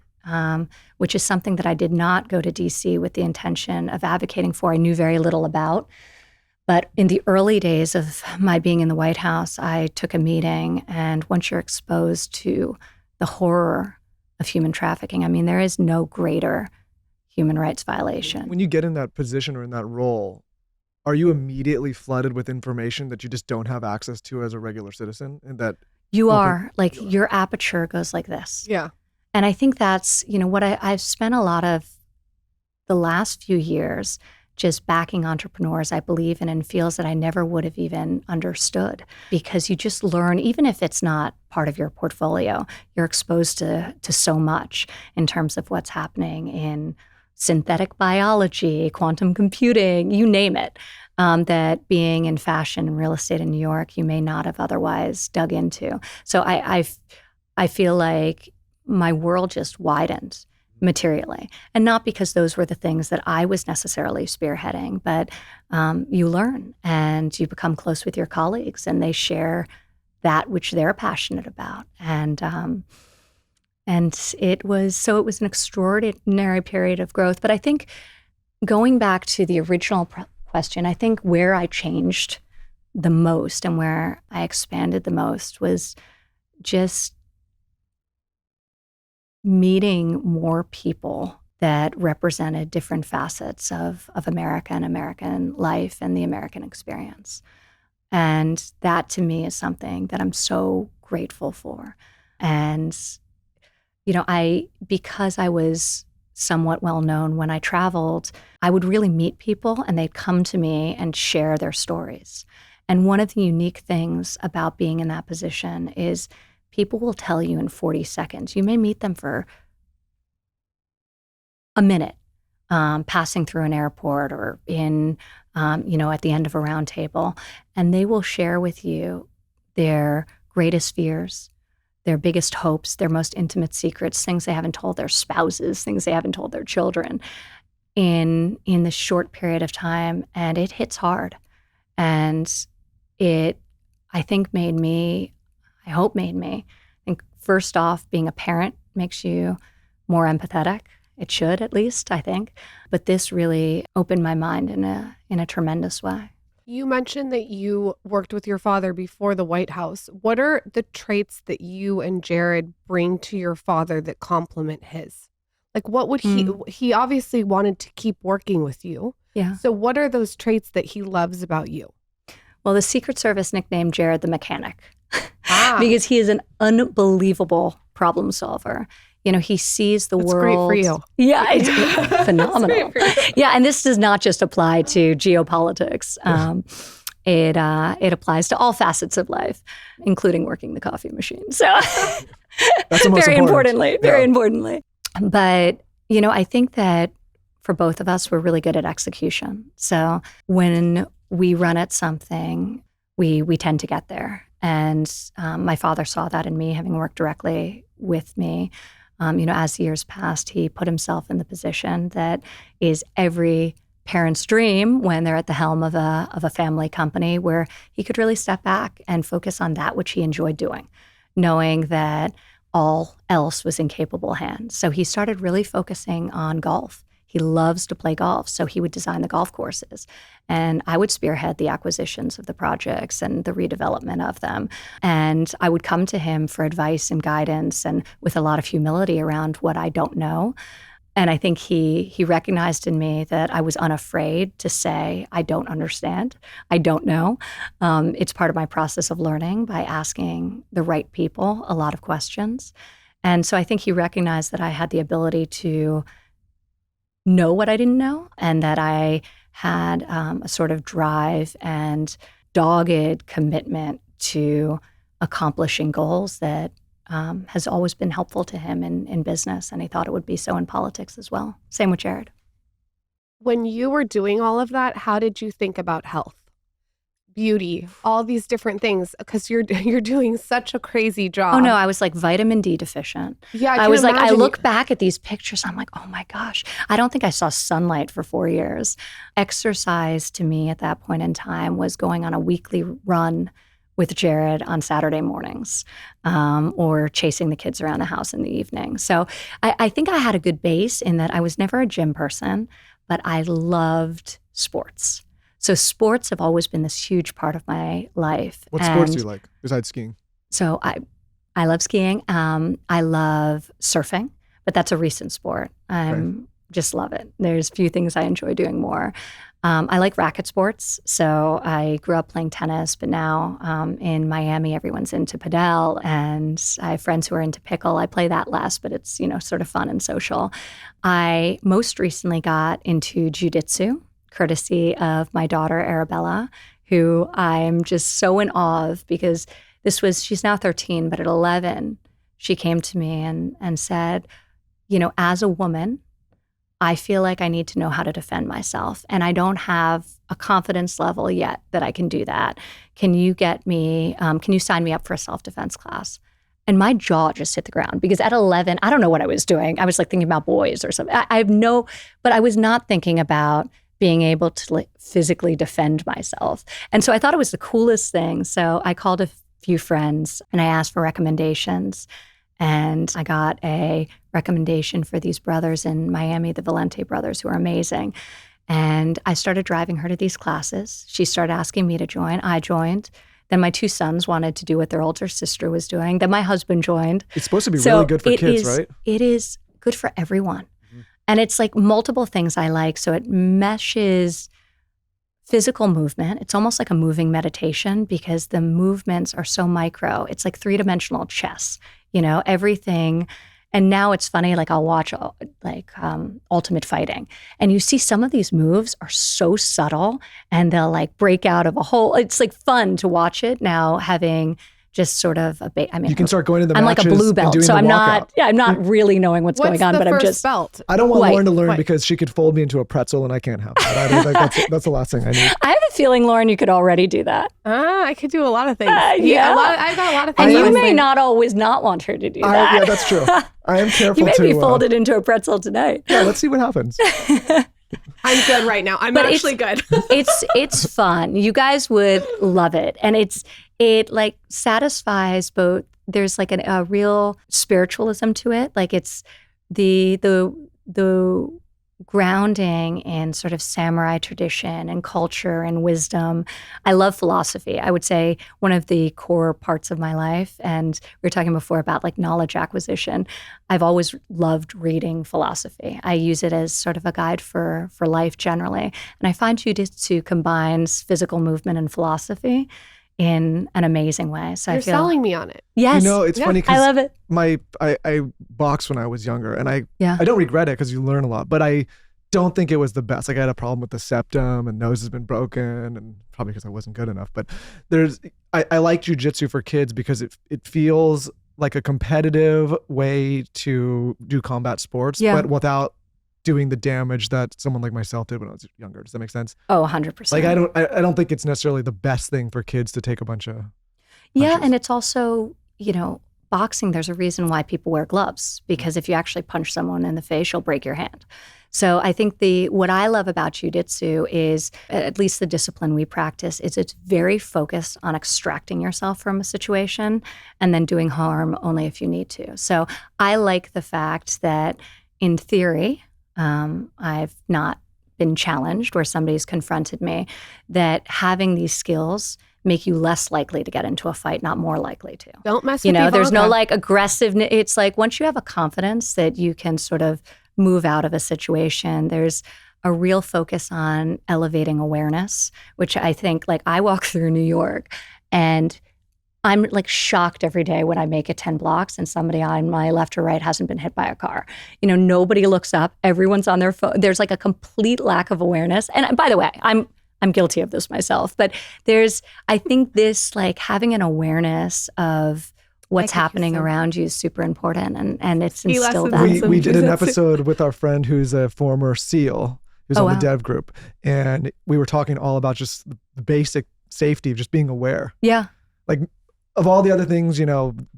which is something that I did not go to DC with the intention of advocating for. I knew very little about. But in the early days of my being in the White House, I took a meeting, and once you're exposed to the horror of human trafficking, I mean, there is no greater human rights violation. When you get in that position or in that role, are you immediately flooded with information that you just don't have access to as a regular citizen? And that you are, like, your aperture goes like this. Yeah. And I think that's, what I've spent a lot of the last few years just backing entrepreneurs I believe in fields that I never would have even understood, because you just learn, even if it's not part of your portfolio, you're exposed to so much in terms of what's happening in synthetic biology, quantum computing, you name it, that being in fashion and real estate in New York, you may not have otherwise dug into. So I feel like my world just widened materially. And not because those were the things that I was necessarily spearheading, but you learn and you become close with your colleagues and they share that which they're passionate about. And it was an extraordinary period of growth. But I think going back to the original question, I think where I changed the most and where I expanded the most was just meeting more people that represented different facets of America and American life and the American experience. And that to me is something that I'm so grateful for. And, because I was somewhat well known when I traveled, I would really meet people and they'd come to me and share their stories. And one of the unique things about being in that position is people will tell you in 40 seconds. You may meet them for a minute, passing through an airport or in, at the end of a round table, and they will share with you their greatest fears, their biggest hopes, their most intimate secrets, things they haven't told their spouses, things they haven't told their children in this short period of time. And it hits hard. And it, I think, I think first off, being a parent makes you more empathetic. It should, at least, I think. But this really opened my mind in a tremendous way. You mentioned that you worked with your father before the White House. What are the traits that you and Jared bring to your father that complement his? Like, what would he obviously wanted to keep working with you. Yeah. So what are those traits that he loves about you? Well, the Secret Service nicknamed Jared the mechanic because he is an unbelievable problem solver. He sees the That's world. Great for you. Yeah, it's phenomenal. Yeah, and this does not just apply to geopolitics. It applies to all facets of life, including working the coffee machine. So That's the most very important. importantly. But, I think that for both of us, we're really good at execution. So when we run at something, we tend to get there. And my father saw that in me, having worked directly with me. As the years passed, he put himself in the position that is every parent's dream when they're at the helm of a family company, where he could really step back and focus on that which he enjoyed doing, knowing that all else was in capable hands. So he started really focusing on golf. He loves to play golf, so he would design the golf courses. And I would spearhead the acquisitions of the projects and the redevelopment of them. And I would come to him for advice and guidance and with a lot of humility around what I don't know. And I think he recognized in me that I was unafraid to say, I don't understand, I don't know. It's part of my process of learning by asking the right people a lot of questions. And so I think he recognized that I had the ability to know what I didn't know, and that I had a sort of drive and dogged commitment to accomplishing goals that has always been helpful to him in business, and he thought it would be so in politics as well. Same with Jared. When you were doing all of that, how did you think about health, beauty, all these different things? Because you're doing such a crazy job. Oh no, I was like vitamin D deficient. Yeah, I was like, I look back at these pictures, I'm like, oh my gosh, I don't think I saw sunlight for 4 years. Exercise to me at that point in time was going on a weekly run with Jared on Saturday mornings, or chasing the kids around the house in the evening. So I think I had a good base in that I was never a gym person, but I loved sports. So sports have always been this huge part of my life. What sports do you like besides skiing? So I love skiing. I love surfing, but that's a recent sport. Just love it. There's few things I enjoy doing more. I like racket sports. So I grew up playing tennis, but now in Miami, everyone's into padel, and I have friends who are into pickle. I play that less, but it's, sort of fun and social. I most recently got into Jiu-Jitsu, courtesy of my daughter, Arabella, who I'm just so in awe of, because she's now 13, but at 11, she came to me and said, as a woman, I feel like I need to know how to defend myself, and I don't have a confidence level yet that I can do that. Can you sign me up for a self-defense class? And my jaw just hit the ground because at 11, I don't know what I was doing. I was like thinking about boys or something. But I was not thinking about being able to like physically defend myself. And so I thought it was the coolest thing. So I called a few friends and I asked for recommendations. And I got a recommendation for these brothers in Miami, the Valente brothers, who are amazing. And I started driving her to these classes. She started asking me to join. I joined. Then my 2 sons wanted to do what their older sister was doing. Then my husband joined. It's supposed to be really good for kids, right? It is good for everyone. Mm-hmm. And it's like multiple things I like. So it meshes physical movement. It's almost like a moving meditation because the movements are so micro. It's like 3-dimensional chess, everything. And now it's funny, like I'll watch Ultimate Fighting and you see some of these moves are so subtle and they'll like break out of a hole. It's like fun to watch it now having just sort of you can start going to the I'm matches like a blue belt, so I'm not really knowing what's going on, but I'm just belt? I don't want Lauren to learn because she could fold me into a pretzel and I can't have that. I think that's the last thing I need. I have a feeling, Lauren, you could already do that. I could do a lot of things. Yeah. I've got a lot of things. And you may not always not want her to do that. Yeah, that's true. I am careful you may to be folded into a pretzel tonight. Yeah, let's see what happens. I'm good right now. I'm actually good. It's fun. You guys would love it. And it like satisfies both. There's like a real spiritualism to it. Like it's the grounding in sort of samurai tradition and culture and wisdom. I love philosophy. I would say one of the core parts of my life. And we were talking before about like knowledge acquisition. I've always loved reading philosophy. I use it as sort of a guide for life generally. And I find Jiu-Jitsu combines physical movement and philosophy in an amazing way. So You're selling me on it. Yes. It's funny because I love it. I boxed when I was younger and I don't regret it because you learn a lot, but I don't think it was the best. Like I had a problem with the septum and nose has been broken and probably because I wasn't good enough. But I like jiu-jitsu for kids because it feels like a competitive way to do combat sports, but without doing the damage that someone like myself did when I was younger. Does that make sense? Oh, 100%. Like I don't think it's necessarily the best thing for kids to take a bunch of punches. Yeah, and it's also, boxing, there's a reason why people wear gloves because if you actually punch someone in the face, you'll break your hand. So I think what I love about jiu-jitsu is, at least the discipline we practice, is it's very focused on extracting yourself from a situation and then doing harm only if you need to. So I like the fact that in theory, I've not been challenged where somebody's confronted me, that having these skills make you less likely to get into a fight, not more likely to. Don't mess with Ivanka. There's no like aggressiveness. It's like once you have a confidence that you can sort of move out of a situation, there's a real focus on elevating awareness, which I think like I walk through New York and I'm like shocked every day when I make it 10 blocks and somebody on my left or right hasn't been hit by a car. Nobody looks up. Everyone's on their phone. There's like a complete lack of awareness. And by the way, I'm guilty of this myself, but I think this like having an awareness of what's happening around you is super important. And it's instilled that. We did an episode with our friend who's a former SEAL who's on the dev group. And we were talking all about just the basic safety of just being aware. Yeah. Like, of all the other things,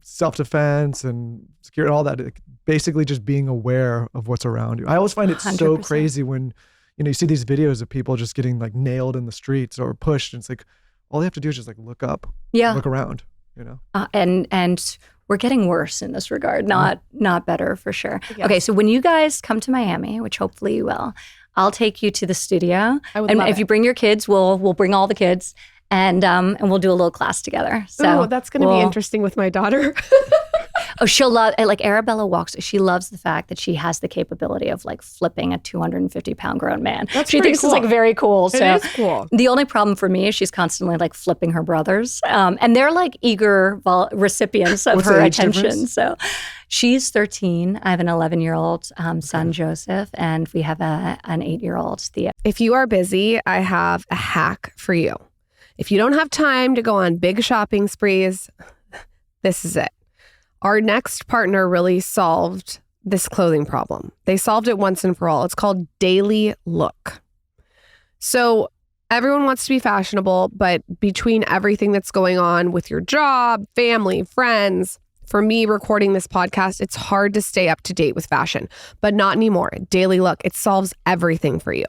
self-defense and security, all that, basically just being aware of what's around you. I always find it 100%. so crazy when, you see these videos of people just getting like nailed in the streets or pushed. And it's like, all they have to do is just like look up, look around, And we're getting worse in this regard, not better for sure. Yes. Okay, so when you guys come to Miami, which hopefully you will, I'll take you to the studio. I would love if it. You bring your kids, we'll bring all the kids. And we'll do a little class together. So that's going to be interesting with my daughter. Oh, she'll love, like Arabella she loves the fact that she has the capability of like flipping a 250-pound grown man. She thinks cool. It's like very cool. So it is cool. The only problem for me is she's constantly like flipping her brothers. And they're like eager recipients of her attention. Difference? So she's 13. I have an 11-year-old son, Joseph, and we have an 8-year-old, Thea. If you are busy, I have a hack for you. If you don't have time to go on big shopping sprees, this is it. Our next partner really solved this clothing problem. They solved it once and for all. It's called Daily Look. So everyone wants to be fashionable, but between everything that's going on with your job, family, friends, For me, recording this podcast, it's hard to stay up to date with fashion, but not anymore. Daily Look, it solves everything for you.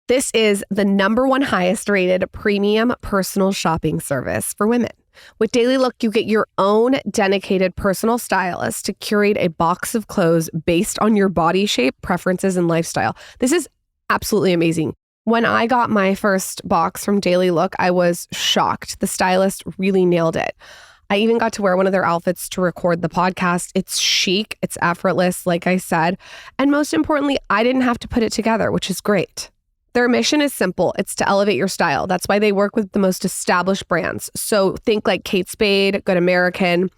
This is the #1 highest rated premium personal shopping service for women. With Daily Look, you get your own dedicated personal stylist to curate a box of clothes based on your body shape, preferences, and lifestyle. This is absolutely amazing. When I got my first box from Daily Look, I was shocked. The stylist really nailed it. I even got to wear one of their outfits to record the podcast. It's chic, it's effortless, like I said. And most importantly, I didn't have to put it together, which is great. Their mission is simple. It's to elevate your style. That's why they work with the most established brands. So think like Kate Spade, Good American.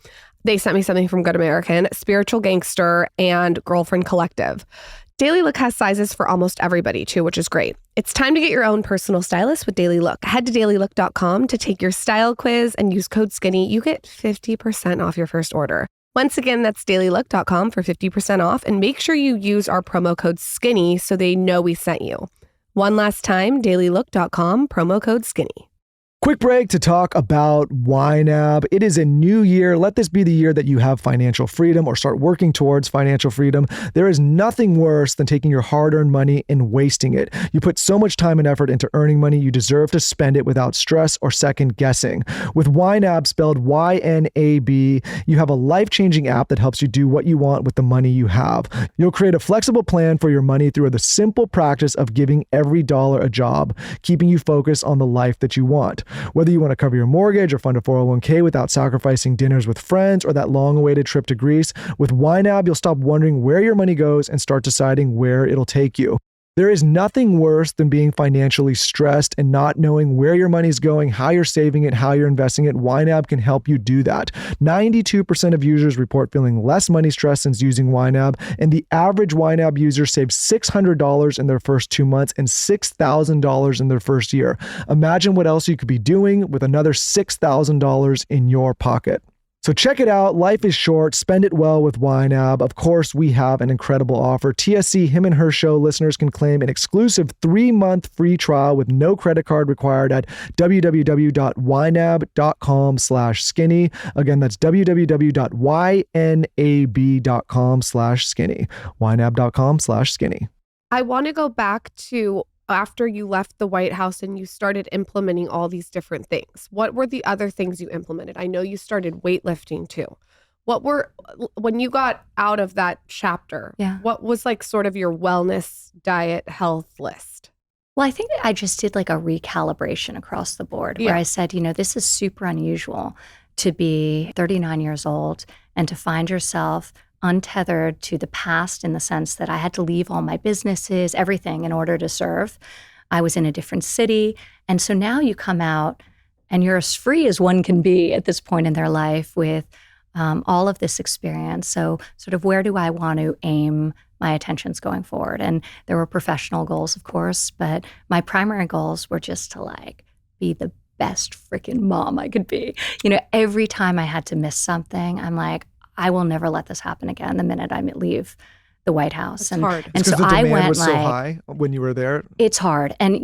They sent me something from Good American, Spiritual Gangster, and Girlfriend Collective. Daily Look has sizes for almost everybody too, which is great. It's time to get your own personal stylist with Daily Look. Head to dailylook.com to take your style quiz and use code SKINNY. You get 50% off your first order. Once again, that's dailylook.com for 50% off. And make sure you use our promo code SKINNY so they know we sent you. One last time, dailylook.com, promo code SKINNY. Quick break to talk about YNAB. It is a new year. Let this be the year that you have financial freedom or start working towards financial freedom. There is nothing worse than taking your hard-earned money and wasting it. You put so much time and effort into earning money, you deserve to spend it without stress or second guessing. With YNAB, spelled YNAB, you have a life-changing app that helps you do what you want with the money you have. You'll create a flexible plan for your money through the simple practice of giving every dollar a job, keeping you focused on the life that you want. Whether you want to cover your mortgage or fund a 401k without sacrificing dinners with friends or that long-awaited trip to Greece, with YNAB, you'll stop wondering where your money goes and start deciding where it'll take you. There is nothing worse than being financially stressed and not knowing where your money's going, how you're saving it, how you're investing it. YNAB can help you do that. 92% of users report feeling less money stress since using YNAB, and the average YNAB user saves $600 in their first 2 months and $6,000 in their first year. Imagine what else you could be doing with another $6,000 in your pocket. So check it out. Life is short. Spend it well with YNAB. Of course, we have an incredible offer. TSC, Him and Her Show listeners can claim an exclusive 3-month free trial with no credit card required at www.ynab.com/skinny. Again, that's www.ynab.com/skinny. ynab.com/skinny. I want to go back to after you left the White House and you started implementing all these different things. What were the other things you implemented? I know you started weightlifting too. When you got out of that chapter, what was like sort of your wellness, diet, health list? Well, I think that I just did like a recalibration across the board where I said, this is super unusual to be 39 years old and to find yourself untethered to the past in the sense that I had to leave all my businesses, everything in order to serve. I was in a different city. And so now you come out and you're as free as one can be at this point in their life with all of this experience. So sort of where do I want to aim my attentions going forward? And there were professional goals, of course, but my primary goals were just to like be the best freaking mom I could be. Every time I had to miss something, I'm like, I will never let this happen again the minute I leave the White House. It's hard. And so the demand was so high when you were there? It's hard. And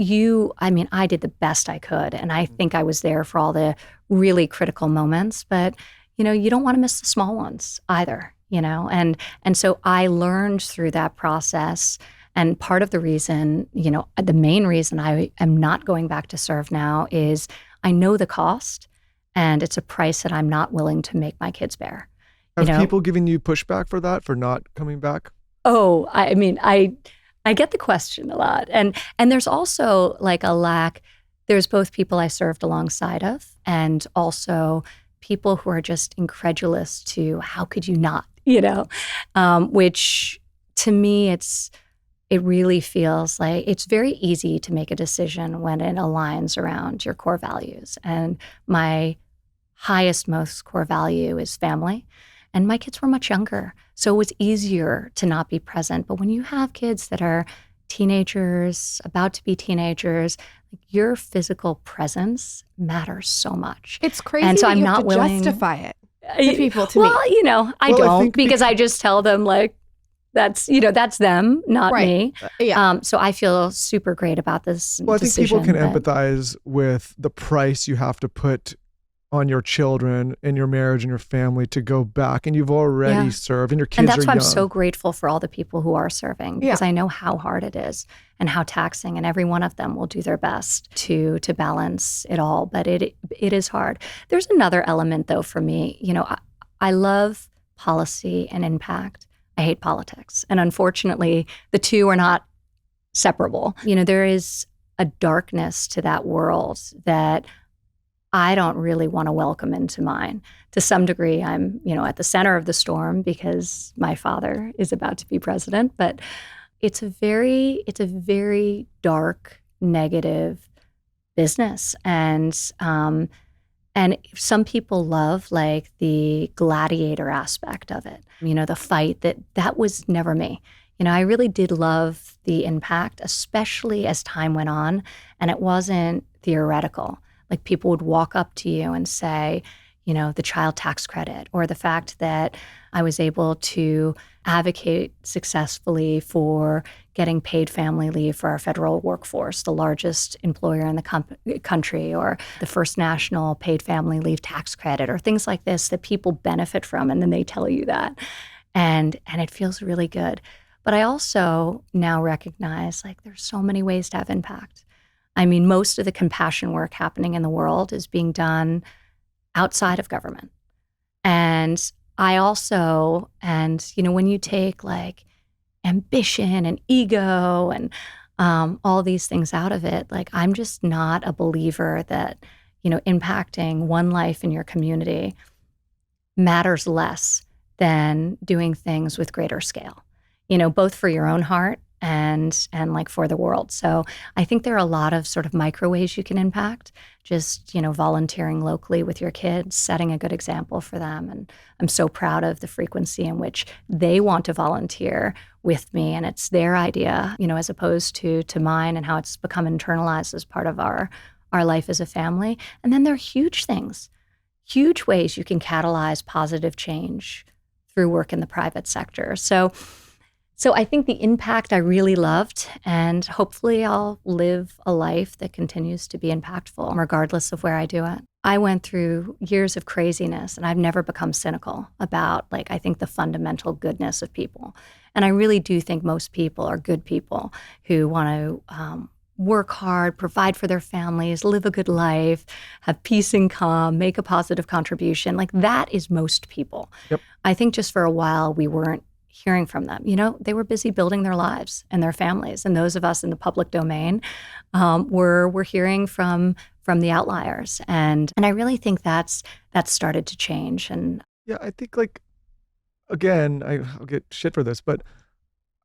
I did the best I could. And I think I was there for all the really critical moments. But, you don't want to miss the small ones either, And so I learned through that process. And part of the reason, the main reason I am not going back to serve now is I know the cost. And it's a price that I'm not willing to make my kids bear. Have people given you pushback for that, for not coming back? Oh, I get the question a lot. And there's also like a lack. There's both people I served alongside of and also people who are just incredulous to how could you not, which to me, it really feels like it's very easy to make a decision when it aligns around your core values. And my highest, most core value is family. And my kids were much younger, so it was easier to not be present. But when you have kids that are teenagers, about to be teenagers, your physical presence matters so much. It's crazy and so that I'm you not have to willing justify it to people, to me. Well, I don't, because I just tell them like, that's them, not me. So I feel super great about this Well, I think decision, people can empathize with the price you have to put on your children and your marriage and your family to go back, and you've already Yeah. served, and your kids And that's are why I'm young. so grateful for all the people who are serving, because I know how hard it is and how taxing, and every one of them will do their best to balance it all. But it is hard. There's another element though for me. I love policy and impact. I hate politics. And unfortunately, the two are not separable. There is a darkness to that world that I don't really want to welcome into mine. To some degree, I'm, at the center of the storm because my father is about to be president, but it's a very dark, negative business. And some people love like the gladiator aspect of it, the fight that was never me. I really did love the impact, especially as time went on, and it wasn't theoretical. Like people would walk up to you and say, the child tax credit, or the fact that I was able to advocate successfully for getting paid family leave for our federal workforce, the largest employer in the country, or the first national paid family leave tax credit, or things like this that people benefit from, and then they tell you that. And it feels really good. But I also now recognize like there's so many ways to have impact. I mean, most of the compassion work happening in the world is being done outside of government. And when you take like ambition and ego and all these things out of it, like I'm just not a believer that, impacting one life in your community matters less than doing things with greater scale, both for your own heart and like for the world. So I think there are a lot of sort of micro ways you can impact, just, volunteering locally with your kids, setting a good example for them. And I'm so proud of the frequency in which they want to volunteer with me, and it's their idea, as opposed to mine, and how it's become internalized as part of our life as a family. And then there are huge things, huge ways you can catalyze positive change through work in the private sector. So I think the impact I really loved, and hopefully I'll live a life that continues to be impactful regardless of where I do it. I went through years of craziness, and I've never become cynical about, like, I think the fundamental goodness of people. And I really do think most people are good people who want to work hard, provide for their families, live a good life, have peace and calm, make a positive contribution. Like that is most people. Yep. I think just for a while we weren't hearing from them. They were busy building their lives and their families. And those of us in the public domain were hearing from the outliers. And I really think that's started to change. And Yeah, I think like, again, I'll get shit for this, but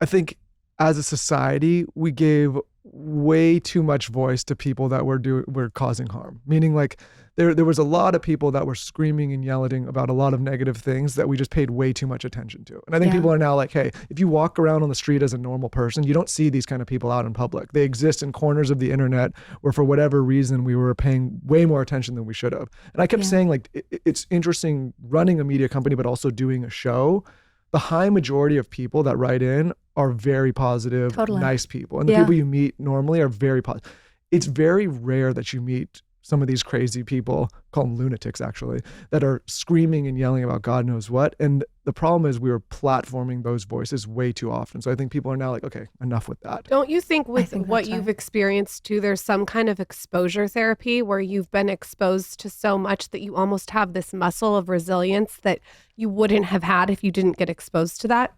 I think as a society, we gave way too much voice to people that were causing harm. Meaning like there was a lot of people that were screaming and yelling about a lot of negative things that we just paid way too much attention to. And I think people are now like, hey, if you walk around on the street as a normal person, you don't see these kind of people out in public. They exist in corners of the internet where for whatever reason we were paying way more attention than we should have. And I kept saying like, it's interesting running a media company, but also doing a show. The high majority of people that write in are very positive, nice people. And the people you meet normally are very positive. It's very rare that you meet some of these crazy people, call them lunatics actually, that are screaming and yelling about God knows what. And the problem is we were platforming those voices way too often. So I think people are now like, okay, enough with that. Don't you think with what you've experienced too, there's some kind of exposure therapy where you've been exposed to so much that you almost have this muscle of resilience that you wouldn't have had if you didn't get exposed to that?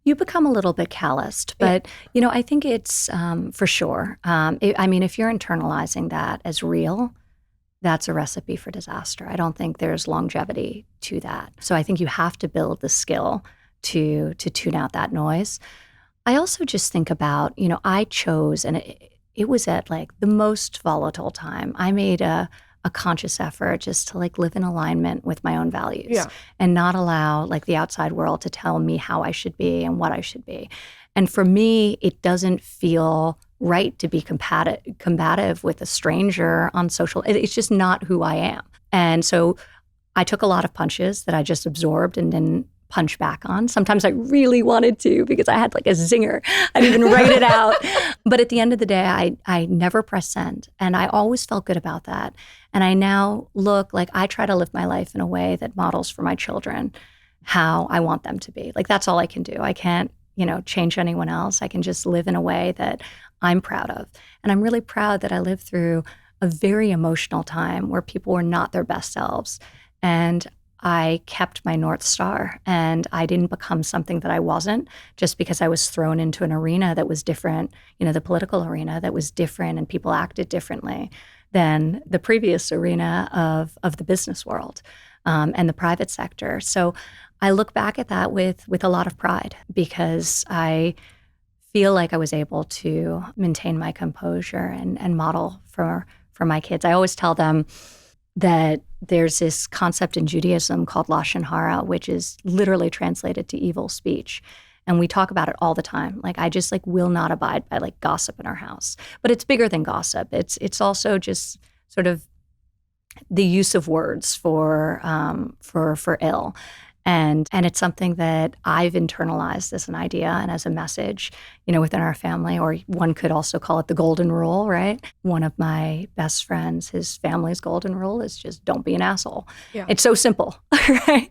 You become a little bit calloused, but I think it's for sure. If you're internalizing that as real, that's a recipe for disaster. I don't think there's longevity to that. So I think you have to build the skill to tune out that noise. I also just think about, I chose, and it was at like the most volatile time. I made a conscious effort just to like live in alignment with my own values and not allow like the outside world to tell me how I should be and what I should be. And for me, it doesn't feel right to be combative with a stranger on social. It's just not who I am. And so I took a lot of punches that I just absorbed and didn't punch back on. Sometimes I really wanted to because I had like a zinger. I'd even write it out. But at the end of the day, I never press send. And I always felt good about that. And I now look like I try to live my life in a way that models for my children how I want them to be. Like that's all I can do. I can't, change anyone else. I can just live in a way that I'm proud of. And I'm really proud that I lived through a very emotional time where people were not their best selves. And I kept my North Star and I didn't become something that I wasn't just because I was thrown into an arena that was different, the political arena that was different and people acted differently than the previous arena of the business world and the private sector. So I look back at that with a lot of pride because I feel like I was able to maintain my composure and model for my kids. I always tell them that there's this concept in Judaism called Lashon Hara, which is literally translated to evil speech. And we talk about it all the time. Like I just will not abide by gossip in our house. But it's bigger than gossip. It's also just sort of the use of words for ill. And it's something that I've internalized as an idea and as a message, within our family, or one could also call it the golden rule, right? One of my best friends, his family's golden rule is just don't be an asshole. Yeah. It's so simple, right?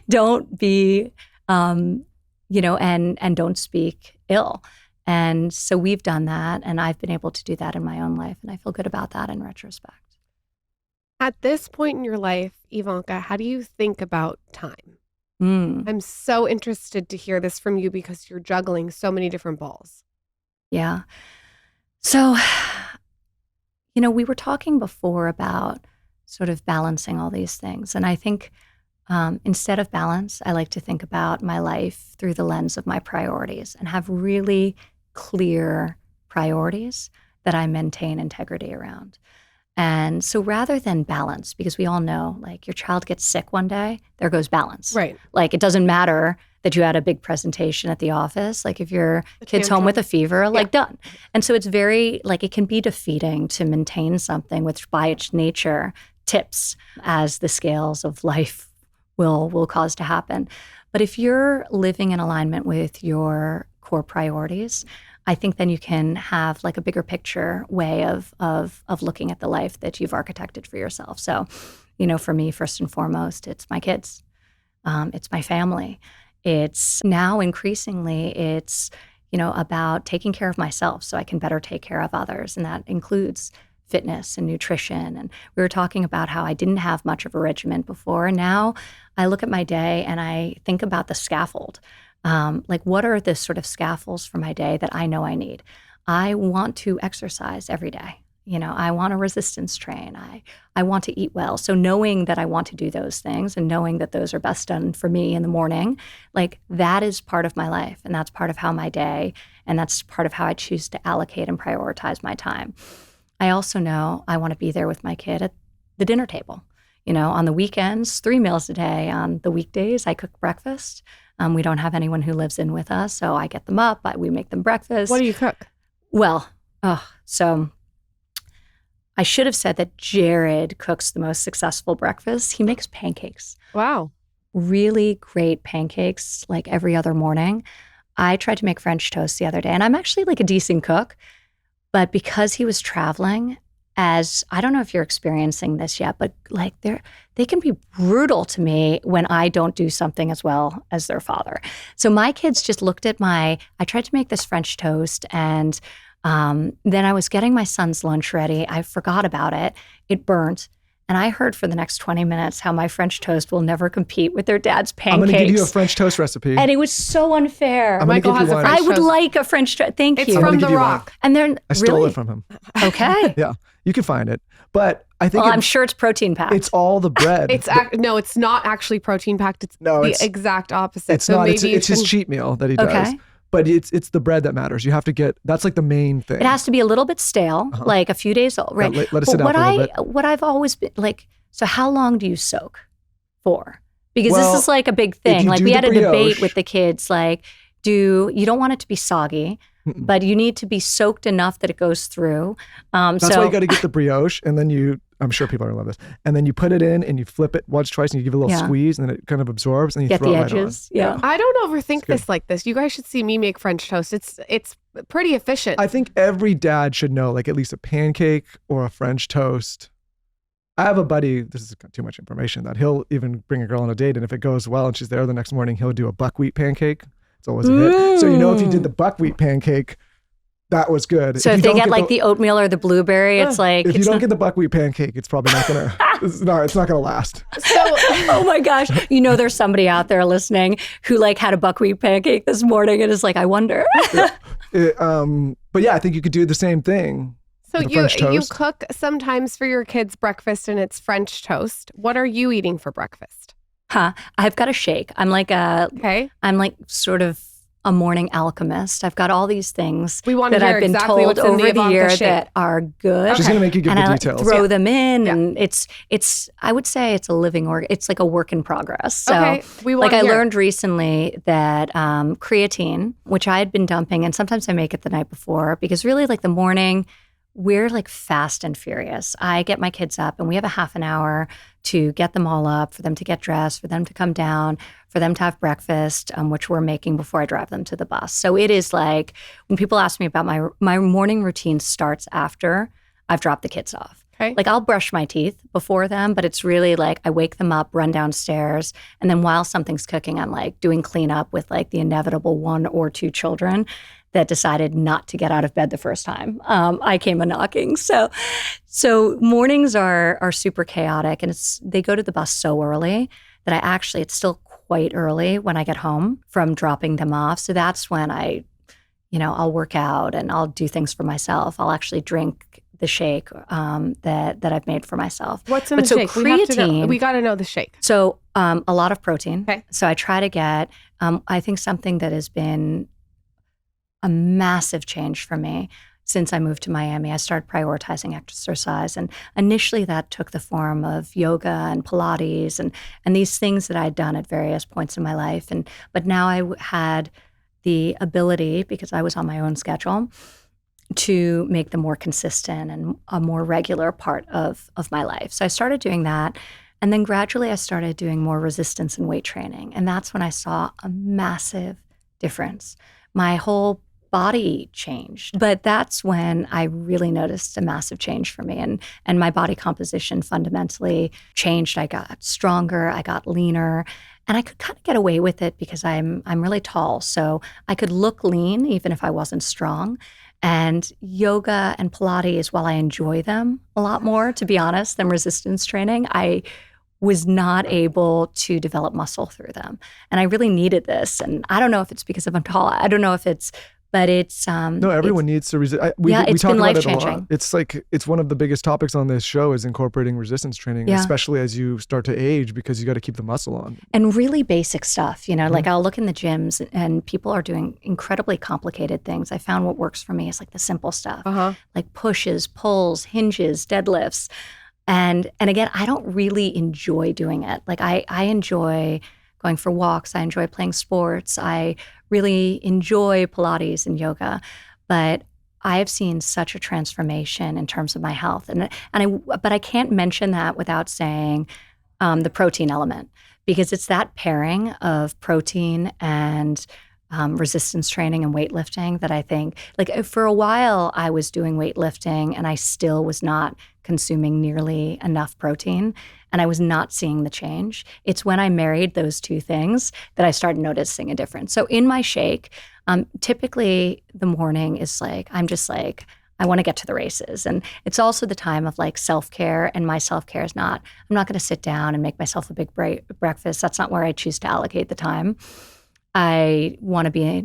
Don't be, and don't speak ill. And so we've done that, and I've been able to do that in my own life, and I feel good about that in retrospect. At this point in your life, Ivanka, how do you think about time? I'm so interested to hear this from you because you're juggling so many different balls. Yeah. So, we were talking before about sort of balancing all these things. And I think instead of balance, I like to think about my life through the lens of my priorities and have really clear priorities that I maintain integrity around. And so rather than balance, because we all know, your child gets sick one day, there goes balance. Right. It doesn't matter that you had a big presentation at the office. If your kid's home with a fever, done. And so it's very, it can be defeating to maintain something which by its nature tips as the scales of life will cause to happen. But if you're living in alignment with your core priorities, I think then you can have a bigger picture way of looking at the life that you've architected for yourself. So, for me, first and foremost, it's my kids. It's my family. It's now increasingly, it's, about taking care of myself so I can better take care of others. And that includes fitness and nutrition. And we were talking about how I didn't have much of a regimen before. And now I look at my day and I think about the scaffold. What are the sort of scaffolds for my day that I know I need? I want to exercise every day. I want to resistance train. I want to eat well. So knowing that I want to do those things and knowing that those are best done for me in the morning, that is part of my life. And that's part of how my day, and that's part of how I choose to allocate and prioritize my time. I also know I want to be there with my kid at the dinner table. On the weekends, 3 meals a day. On the weekdays, I cook breakfast. We don't have anyone who lives in with us, so I get them up. We make them breakfast. What do you cook? Well, so I should have said that Jared cooks the most successful breakfast. He makes pancakes. Wow. Really great pancakes, every other morning. I tried to make French toast the other day, and I'm actually a decent cook. But because he was traveling, I don't know if you're experiencing this yet, but they can be brutal to me when I don't do something as well as their father. So my kids just looked at I tried to make this French toast, and then I was getting my son's lunch ready. I forgot about it. It burnt. And I heard for the next 20 minutes how my French toast will never compete with their dad's pancakes. I'm going to give you a French toast recipe. And it was so unfair. Michael has a French toast. I would like a French toast. Thank you. It's from The Rock. And they're I stole it from him. Okay. Yeah, you can find it. But I think I'm sure it's protein packed. It's all the bread. No, it's not actually protein packed. It's the exact opposite. It's not. It's his cheat meal that he does. Okay. But it's the bread that matters. You have to get, that's the main thing. It has to be a little bit stale, a few days old, right? Yeah, let it sit out for a little bit. What I've always been so how long do you soak for? Because this is a big thing. We had a debate with the kids, you don't want it to be soggy. but you need to be soaked enough that it goes through. That's why you got to get the brioche, and then I'm sure people are gonna love this. And then you put it in and you flip it once, twice, and you give it a little squeeze, and then it kind of absorbs, and you get throw the it edges. right on. Yeah. I don't overthink this like this. You guys should see me make French toast. It's pretty efficient. I think every dad should know, like, at least a pancake or a French toast. I have a buddy, this is too much information, that he'll even bring a girl on a date, and if it goes well and she's there the next morning, he'll do a buckwheat pancake. It's always a hit. So if you did the buckwheat pancake, that was good. So if they get like the oatmeal or the blueberry, it's like... If you don't get the buckwheat pancake, it's probably not going to... it's not going to last. So, oh my gosh. There's somebody out there listening who like had a buckwheat pancake this morning and is like, I wonder. But yeah, I think you could do the same thing. So you cook sometimes for your kids breakfast and it's French toast. What are you eating for breakfast? I've got a shake. I'm like sort of a morning alchemist. I've got all these things that I've been told over the year that are good. She's going to make you give the I details. Throw them in, and it's. I would say it's a living organ. It's like a work in progress. So, I learned recently that creatine, which I had been dumping, and sometimes I make it the night before because really, like the morning, we're like fast and furious. I get my kids up, and we have a half an hour to get them all up, for them to get dressed, for them to come down, for them to have breakfast, which we're making before I drive them to the bus. So it is like when people ask me about my morning routine starts after I've dropped the kids off. Okay. Like I'll brush my teeth before them, but it's really like I wake them up, run downstairs, and then while something's cooking, I'm like doing cleanup with like the inevitable 1 or 2 children that decided not to get out of bed the first time I came a-knocking. So mornings are super chaotic, and they go to the bus so early that it's still quite early when I get home from dropping them off. So that's when I'll work out and I'll do things for myself. I'll actually drink the shake that I've made for myself. What's in the shake? Creatine, we got to know the shake. So a lot of protein. Okay. So I try to get, I think something that has been a massive change for me since I moved to Miami. I started prioritizing exercise, and initially that took the form of yoga and Pilates and these things that I'd done at various points in my life. But now I had the ability, because I was on my own schedule, to make them more consistent and a more regular part of my life. So I started doing that. And then gradually I started doing more resistance and weight training. And that's when I saw a massive difference. My whole body changed. But that's when I really noticed a massive change for me. And my body composition fundamentally changed. I got stronger, I got leaner, and I could kind of get away with it because I'm really tall. So I could look lean even if I wasn't strong. And yoga and Pilates, while I enjoy them a lot more, to be honest, than resistance training, I was not able to develop muscle through them. And I really needed this. And I don't know if it's because I'm tall. I don't know if it's, but it's... no, everyone needs to resist. We it's talk been about it a life-changing. lot. It's like, it's one of the biggest topics on this show is incorporating resistance training, especially as you start to age, because you got to keep the muscle on. And really basic stuff, like I'll look in the gyms and people are doing incredibly complicated things. I found what works for me is like the simple stuff, like pushes, pulls, hinges, deadlifts. And again, I don't really enjoy doing it. Like I enjoy going for walks. I enjoy playing sports. I really enjoy Pilates and yoga, but I have seen such a transformation in terms of my health. But I can't mention that without saying the protein element, because it's that pairing of protein and resistance training and weightlifting that I think, like for a while I was doing weightlifting and I still was not consuming nearly enough protein and I was not seeing the change. It's when I married those two things that I started noticing a difference. So in my shake, typically the morning is like, I'm just like, I want to get to the races. And it's also the time of like self-care, and my self-care is not, I'm not going to sit down and make myself a big breakfast. That's not where I choose to allocate the time. I want to be,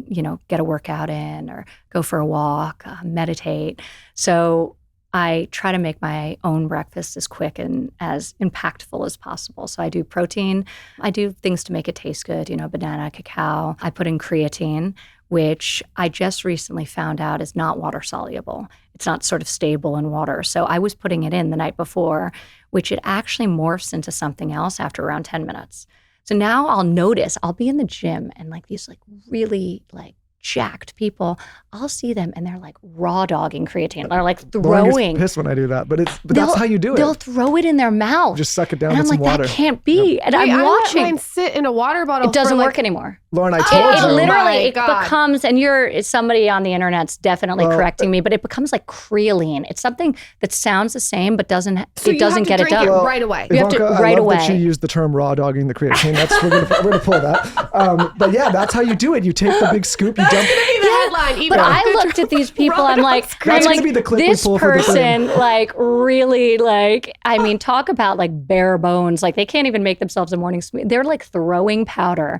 get a workout in or go for a walk, meditate. So I try to make my own breakfast as quick and as impactful as possible. So I do protein. I do things to make it taste good, banana, cacao. I put in creatine, which I just recently found out is not water soluble. It's not sort of stable in water. So I was putting it in the night before, which it actually morphs into something else after around 10 minutes. So now I'll notice, I'll be in the gym and like these like really like jacked people, I'll see them and they're like raw dogging creatine. They're like Lauren gets throwing. pissed when I do that, but that's how you do it. They'll throw it in their mouth. Just suck it down and with I'm some like, water. that can't be. And Wait, I'm I watching. let mine sit in a water bottle. It doesn't for work anymore. Lauren, I It told you. literally, it God. becomes, and somebody on the internet's definitely correcting me, but it becomes like creolene. It's something that sounds the same, but doesn't So you doesn't have to get it drink done. it right away. You have to Ivanka, right I love that away. you used the term raw dogging the creatine. We're gonna pull that. But yeah, that's how you do it. You take the big scoop, you dump. The headline. But I looked at these people. I'm like, That's gonna be the clip we this pull for the thing. person, like, really, like, I mean, talk about like bare bones. Like, they can't even make themselves a morning smoothie. They're like throwing powder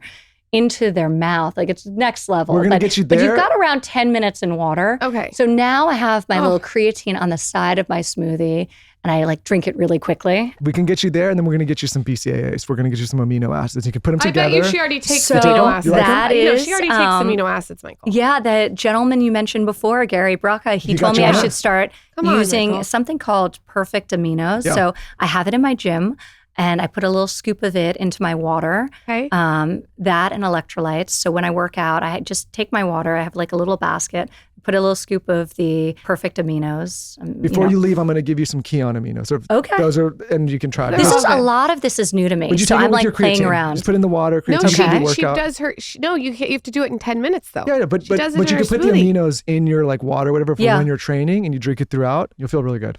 into their mouth. Like, it's next level. We're gonna get you But you've there. got around 10 minutes in water. Okay. So now I have my little creatine on the side of my smoothie, and I like drink it really quickly. We can get you there, and then we're gonna get you some BCAAs. We're gonna get you some amino acids. You can put them I together. bet you she already takes So amino acids. that she is, already takes amino acids, Michael. Yeah, the gentleman you mentioned before, Gary Braca, he He told got me you I on should that. start Come on, using Michael. something called Perfect Aminos. Yeah. So I have it in my gym, and I put a little scoop of it into my water. Okay. That and electrolytes. So when I work out, I just take my water. I have like a little basket, put a little scoop of the Perfect Aminos. Before you leave, I'm gonna give you some Kion aminos. So Okay. Those are, and you can try it. This is Okay. a lot of this is new to me. Would you So take it I'm with like your playing creatine? around. Just put in the water. No, Creatine she, should do she workout. does her. No, you have to do it in 10 minutes though. Yeah, but She does it but in you her can put the smoothie. aminos in your like water, whatever, for Yeah. when you're training, and you drink it throughout. You'll feel really good.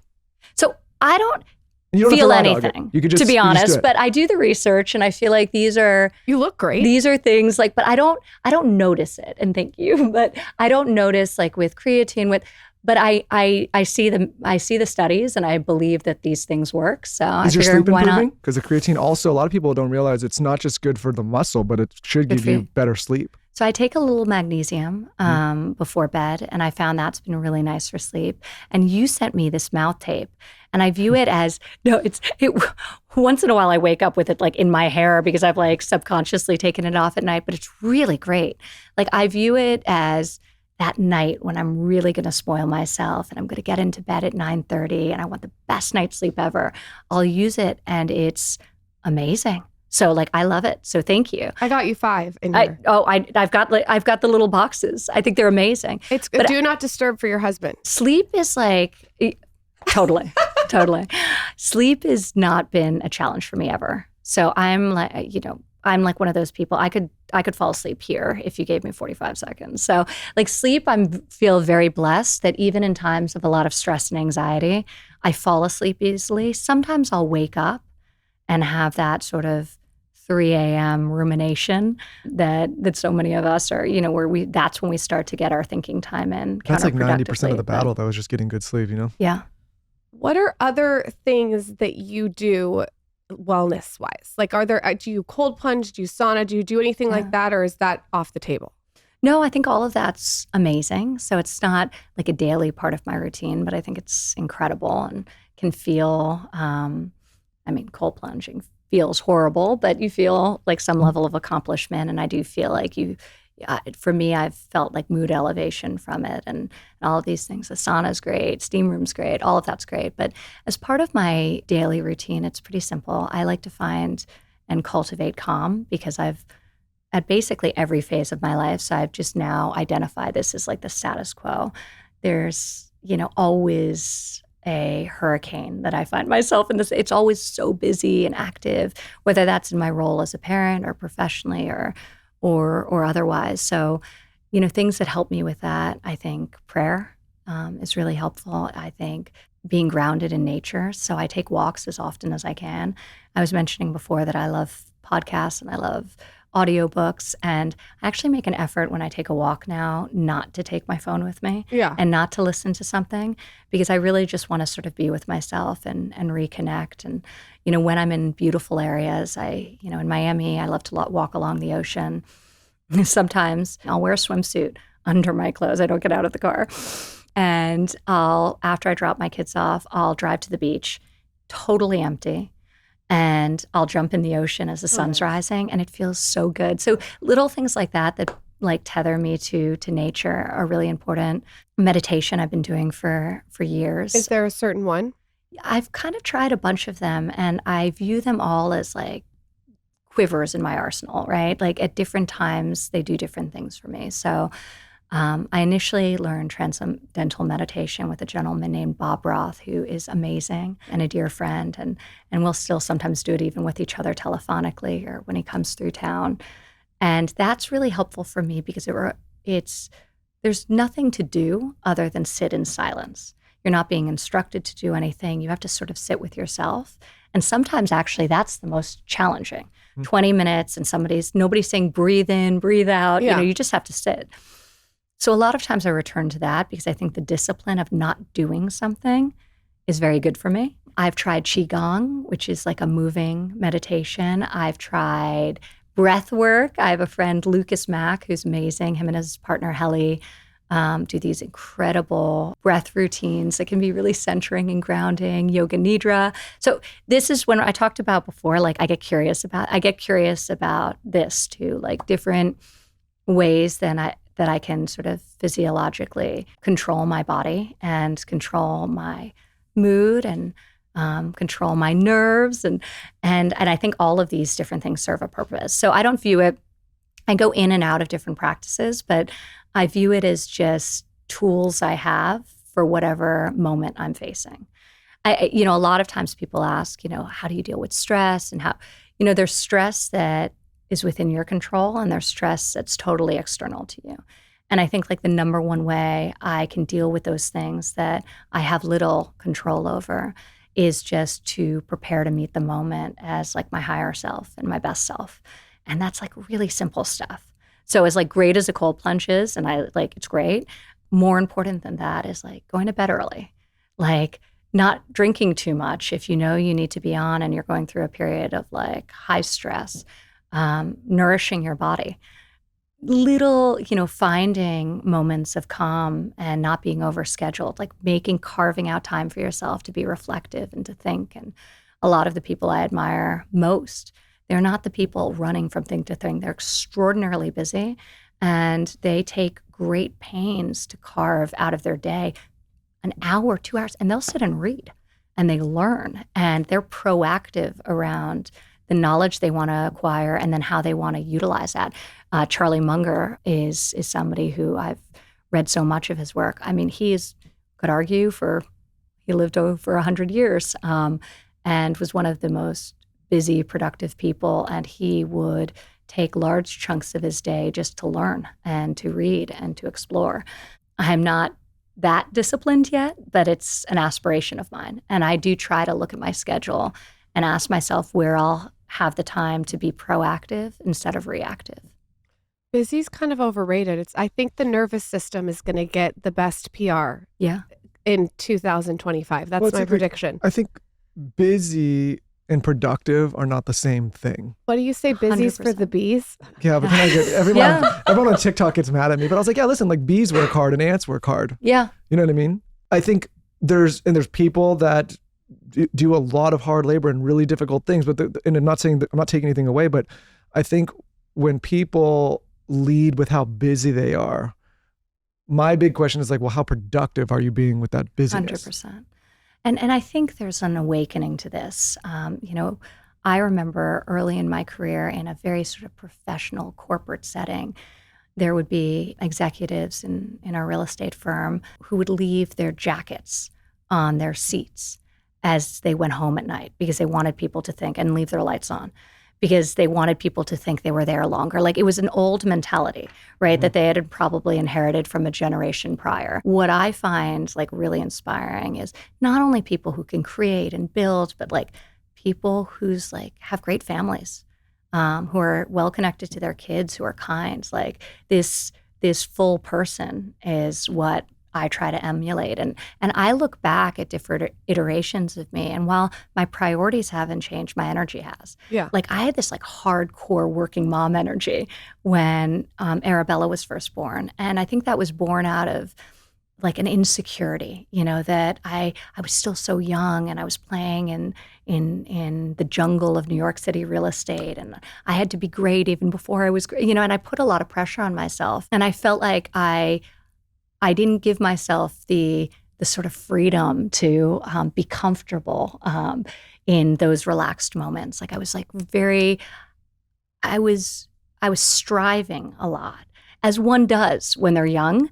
So I don't And you don't have feel to raw dog it. anything, You could just to be you just do honest, it. but I do the research, and I feel like these are You look great. things like, but I don't notice it. And thank you, but I don't notice like with creatine but I see the studies, and I believe that these things work. So I Is your figured sleep why improving? not? Because the creatine also, a lot of people don't realize it's not just good for the muscle, but it should Good give for you you. better sleep. So I take a little magnesium before bed, and I found that's been really nice for sleep. And you sent me this mouth tape, and I view it as once in a while I wake up with it like in my hair because I've like subconsciously taken it off at night, but it's really great. Like I view it as that night when I'm really going to spoil myself and I'm going to get into bed at 9:30 and I want the best night's sleep ever. I'll use it, and it's amazing. So like I love it. So thank you. I got you 5 in here. I've got the little boxes. I think they're amazing. It's but do not disturb for your husband. Sleep is like totally. Sleep has not been a challenge for me ever. So I'm like one of those people. I could fall asleep here if you gave me 45 seconds. So like sleep, feel very blessed that even in times of a lot of stress and anxiety, I fall asleep easily. Sometimes I'll wake up and have that sort of 3 a.m. rumination that so many of us are, where that's when we start to get our thinking time in. That's like 90% of counterproductively, the battle, though, is just getting good sleep, you know? Yeah. What are other things that you do wellness wise? Like, do you cold plunge? Do you sauna? Do you do anything like that? Or is that off the table? No, I think all of that's amazing. So it's not like a daily part of my routine, but I think it's incredible and can feel, cold plunging feels horrible, but you feel like some level of accomplishment. And I do feel like for me, I've felt like mood elevation from it and all of these things. The sauna's great, steam room's great, all of that's great. But as part of my daily routine, it's pretty simple. I like to find and cultivate calm because at basically every phase of my life, so I've just now identified this as like the status quo. There's, always a hurricane that I find myself in this. It's always so busy and active, whether that's in my role as a parent or professionally or otherwise. So, things that help me with that, I think prayer is really helpful. I think being grounded in nature. So I take walks as often as I can. I was mentioning before that I love podcasts and I love audiobooks, and I actually make an effort when I take a walk now not to take my phone with me and not to listen to something, because I really just want to sort of be with myself and reconnect. And, when I'm in beautiful areas, in Miami, I love to walk along the ocean. Sometimes I'll wear a swimsuit under my clothes. I don't get out of the car. And after I drop my kids off, I'll drive to the beach, totally empty. And I'll jump in the ocean as the sun's rising, and it feels so good. So little things like that like tether me to nature are really important. Meditation I've been doing for years. Is there a certain one? I've kind of tried a bunch of them, and I view them all as like quivers in my arsenal, right? Like at different times, they do different things for me. So I initially learned transcendental meditation with a gentleman named Bob Roth, who is amazing and a dear friend. And we'll still sometimes do it even with each other telephonically or when he comes through town. And that's really helpful for me because there's nothing to do other than sit in silence. You're not being instructed to do anything. You have to sort of sit with yourself. And sometimes actually that's the most challenging. 20 minutes and nobody's saying breathe in, breathe out. Yeah. You just have to sit. So a lot of times I return to that because I think the discipline of not doing something is very good for me. I've tried Qigong, which is like a moving meditation. I've tried breath work. I have a friend, Lucas Mack, who's amazing. Him and his partner, Helly, do these incredible breath routines that can be really centering and grounding, yoga nidra. So this is when I talked about before, like I get curious about this too, like different ways that I can sort of physiologically control my body and control my mood and control my nerves. And I think all of these different things serve a purpose. So I don't view it, I go in and out of different practices, but I view it as just tools I have for whatever moment I'm facing. A lot of times people ask, how do you deal with stress and how, there's stress that is within your control and there's stress that's totally external to you. And I think like the number one way I can deal with those things that I have little control over is just to prepare to meet the moment as like my higher self and my best self. And that's like really simple stuff. So as like great as a cold plunge is, and it's great, more important than that is like going to bed early, like not drinking too much if you know you need to be on and you're going through a period of like high stress, nourishing your body. Little, finding moments of calm and not being overscheduled, like carving out time for yourself to be reflective and to think. And a lot of the people I admire most, they're not the people running from thing to thing. They're extraordinarily busy and they take great pains to carve out of their day an hour, 2 hours, and they'll sit and read and they learn and they're proactive around the knowledge they want to acquire and then how they want to utilize that. Charlie Munger is somebody who I've read so much of his work. I mean, he lived over 100 years and was one of the most busy, productive people. And he would take large chunks of his day just to learn and to read and to explore. I'm not that disciplined yet, but it's an aspiration of mine. And I do try to look at my schedule and ask myself where I'll have the time to be proactive instead of reactive. Busy's kind of overrated. I think the nervous system is going to get the best PR in 2025. That's my prediction. I think busy and productive are not the same thing. What do you say, busy's 100%. For the bees? Yeah, but then I get everyone on TikTok gets mad at me. But I was like, yeah, listen, like bees work hard and ants work hard. Yeah. You know what I mean? I think there's people that do a lot of hard labor and really difficult things. But and I'm not saying that I'm not taking anything away, but I think when people lead with how busy they are, my big question is like, well, how productive are you being with that busyness? 100%. And I think there's an awakening to this. I remember early in my career in a very sort of professional corporate setting, there would be executives in our real estate firm who would leave their jackets on their seats as they went home at night because they wanted people to think, and leave their lights on, because they wanted people to think they were there longer. Like it was an old mentality, right? Mm-hmm. That they had probably inherited from a generation prior. What I find like really inspiring is not only people who can create and build, but like people who's like have great families, who are well connected to their kids, who are kind. Like this full person is what I try to emulate. And I look back at different iterations of me, and while my priorities haven't changed, my energy has. Yeah. Like I had this like hardcore working mom energy when Arabella was first born. And I think that was born out of like an insecurity, that I was still so young and I was playing in the jungle of New York City real estate, and I had to be great even before I was great, and I put a lot of pressure on myself. And I felt like I didn't give myself the sort of freedom to be comfortable in those relaxed moments. Like I was striving a lot. as one does when they're young.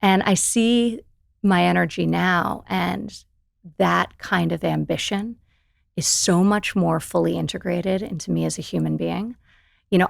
And I see my energy now, and that kind of ambition is so much more fully integrated into me as a human being.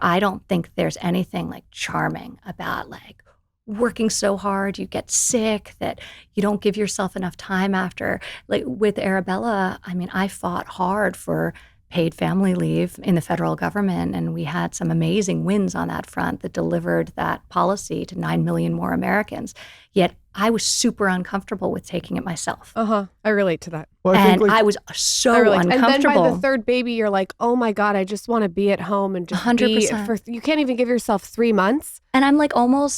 I don't think there's anything like charming about like working so hard, you get sick, that you don't give yourself enough time after. Like with Arabella, I mean, I fought hard for paid family leave in the federal government, and we had some amazing wins on that front that delivered that policy to 9 million more Americans. Yet I was super uncomfortable with taking it myself. I relate to that. Well, I was so uncomfortable. And then by the third baby, you're like, oh my God, I just want to be at home and just 100%. you can't even give yourself 3 months. And I'm like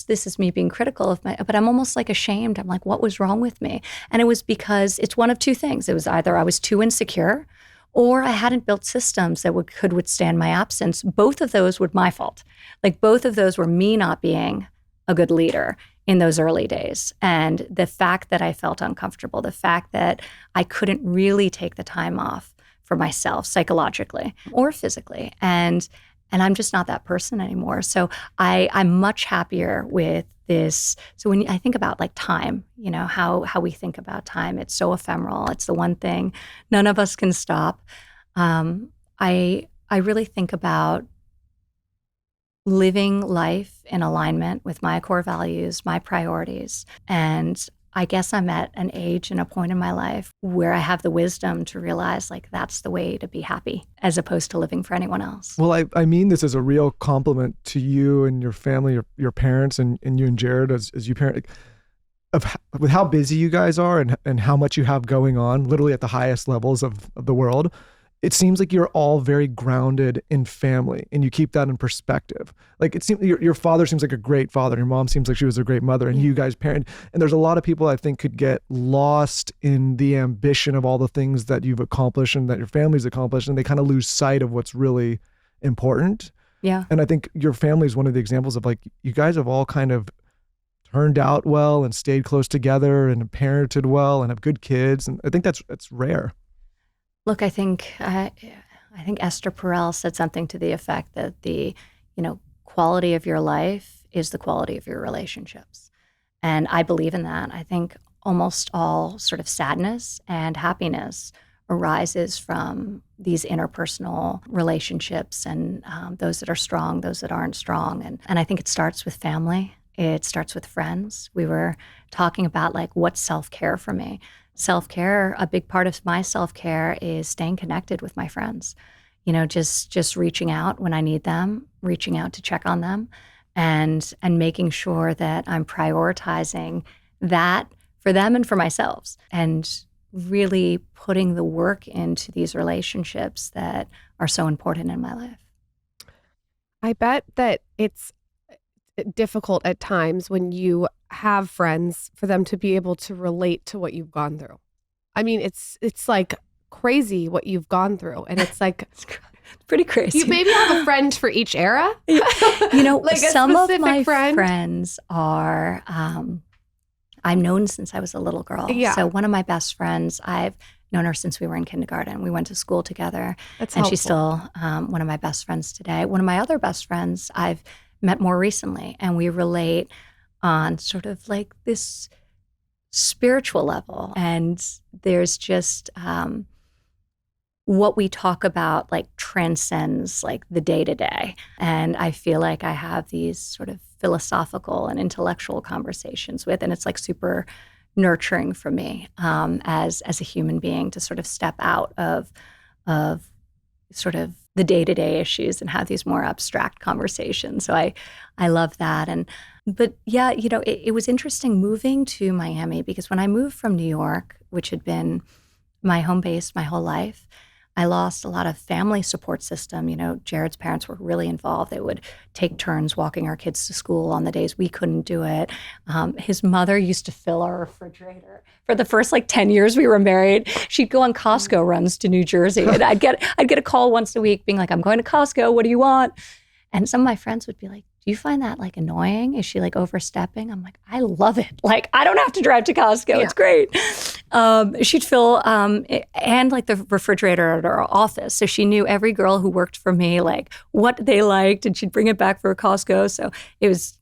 this is me being critical of but I'm almost like ashamed. I'm like, what was wrong with me? And it was because it's one of two things. It was either I was too insecure, or I hadn't built systems that could withstand my absence. Both of those were my fault. Like both of those were me not being a good leader in those early days. And the fact that I felt uncomfortable, the fact that I couldn't really take the time off for myself psychologically or physically. And I'm just not that person anymore. So I'm much happier with this. So when I think about like time, how we think about time, it's so ephemeral. It's the one thing none of us can stop. I really think about living life in alignment with my core values, my priorities. And I guess I'm at an age and a point in my life where I have the wisdom to realize like that's the way to be happy as opposed to living for anyone else. Well, I mean this as a real compliment to you and your family, your parents, and you and Jared as you parent, with how busy you guys are and how much you have going on, literally at the highest levels of the world. It seems like you're all very grounded in family, and you keep that in perspective. Like it seems your father seems like a great father. Your mom seems like she was a great mother, and you guys parent. And there's a lot of people I think could get lost in the ambition of all the things that you've accomplished and that your family's accomplished, and they kind of lose sight of what's really important. Yeah. And I think your family is one of the examples of like, you guys have all kind of turned out well and stayed close together and parented well and have good kids. And I think that's rare. Look, I think Esther Perel said something to the effect that the quality of your life is the quality of your relationships. And I believe in that. I think almost all sort of sadness and happiness arises from these interpersonal relationships, and those that are strong, those that aren't strong. And I think it starts with family. It starts with friends. We were talking about like what's self-care for me. Self-care, a big part of my self-care is staying connected with my friends. Just reaching out when I need them, reaching out to check on them, and making sure that I'm prioritizing that for them and for myself, and really putting the work into these relationships that are so important in my life. I bet that it's difficult at times when you have friends for them to be able to relate to what you've gone through. I mean, it's like crazy what you've gone through, and it's like it's pretty crazy. You maybe have a friend for each era. Like some of my friends are I've known since I was a little girl. Yeah. So one of my best friends, I've known her since we were in kindergarten. We went to school together. That's and helpful. She's still one of my best friends today. One of my other best friends I've met more recently, and we relate on sort of like this spiritual level. And there's just what we talk about like transcends like the day-to-day. And I feel like I have these sort of philosophical and intellectual conversations with, and it's like super nurturing for me as a human being to sort of step out of sort of the day-to-day issues and have these more abstract conversations. So I love that. But yeah, it was interesting moving to Miami, because when I moved from New York, which had been my home base my whole life, I lost a lot of family support system. Jared's parents were really involved. They would take turns walking our kids to school on the days we couldn't do it. His mother used to fill our refrigerator. For the first 10 years we were married, she'd go on Costco runs to New Jersey. And I'd get a call once a week being like, I'm going to Costco, what do you want? And some of my friends would be like, do you find that annoying? Is she overstepping? I'm like, I love it. I don't have to drive to Costco. Yeah. It's great. She'd fill and the refrigerator at our office. So she knew every girl who worked for me, what they liked, and she'd bring it back for Costco. So it was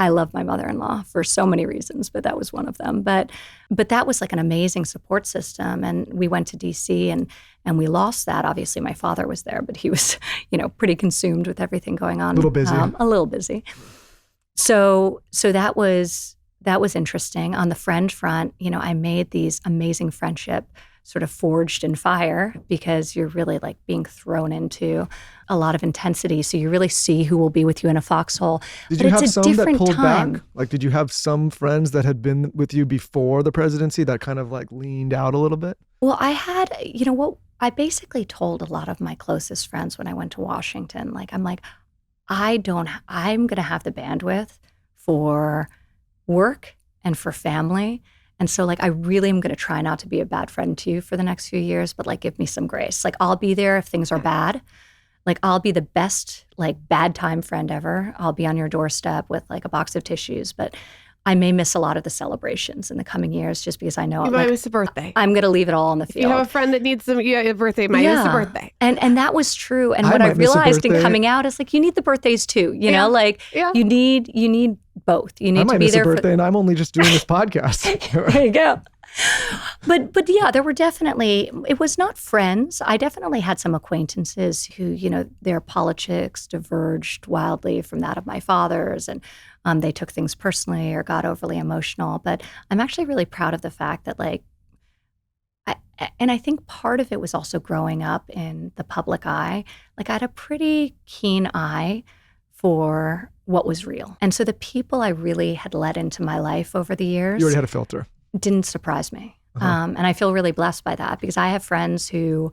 I love my mother-in-law for so many reasons, but that was one of them. But that was like an amazing support system. And we went to DC and we lost that. Obviously, my father was there, but he was, pretty consumed with everything going on. A little busy. A little busy. So that was interesting. On the friend front, I made these amazing friendship sort of forged in fire because you're really like being thrown into a lot of intensity. So you really see who will be with you in a foxhole. Did you have some that pulled back? Like, did you have some friends that had been with you before the presidency that kind of like leaned out a little bit? Well, I had, I basically told a lot of my closest friends when I went to Washington, I'm going to have the bandwidth for work and for family. And so I really am going to try not to be a bad friend to you for the next few years, but give me some grace. I'll be there if things are bad. I'll be the best bad time friend ever. I'll be on your doorstep with a box of tissues, but I may miss a lot of the celebrations in the coming years just because I know you might miss a birthday. I'm going to leave it all on the field. If you have a friend that needs a birthday, might miss a birthday. And that was true. And what I realized in coming out is you need the birthdays too. You need both. You need to be there for birthday, and I'm only just doing this podcast. There you go. But yeah, there were definitely, it was not friends. I definitely had some acquaintances who, their politics diverged wildly from that of my father's, and they took things personally or got overly emotional. But I'm actually really proud of the fact that I think part of it was also growing up in the public eye. I had a pretty keen eye for what was real. And so the people I really had let into my life over the years. You already had a filter. Didn't surprise me. And I feel really blessed by that because I have friends who,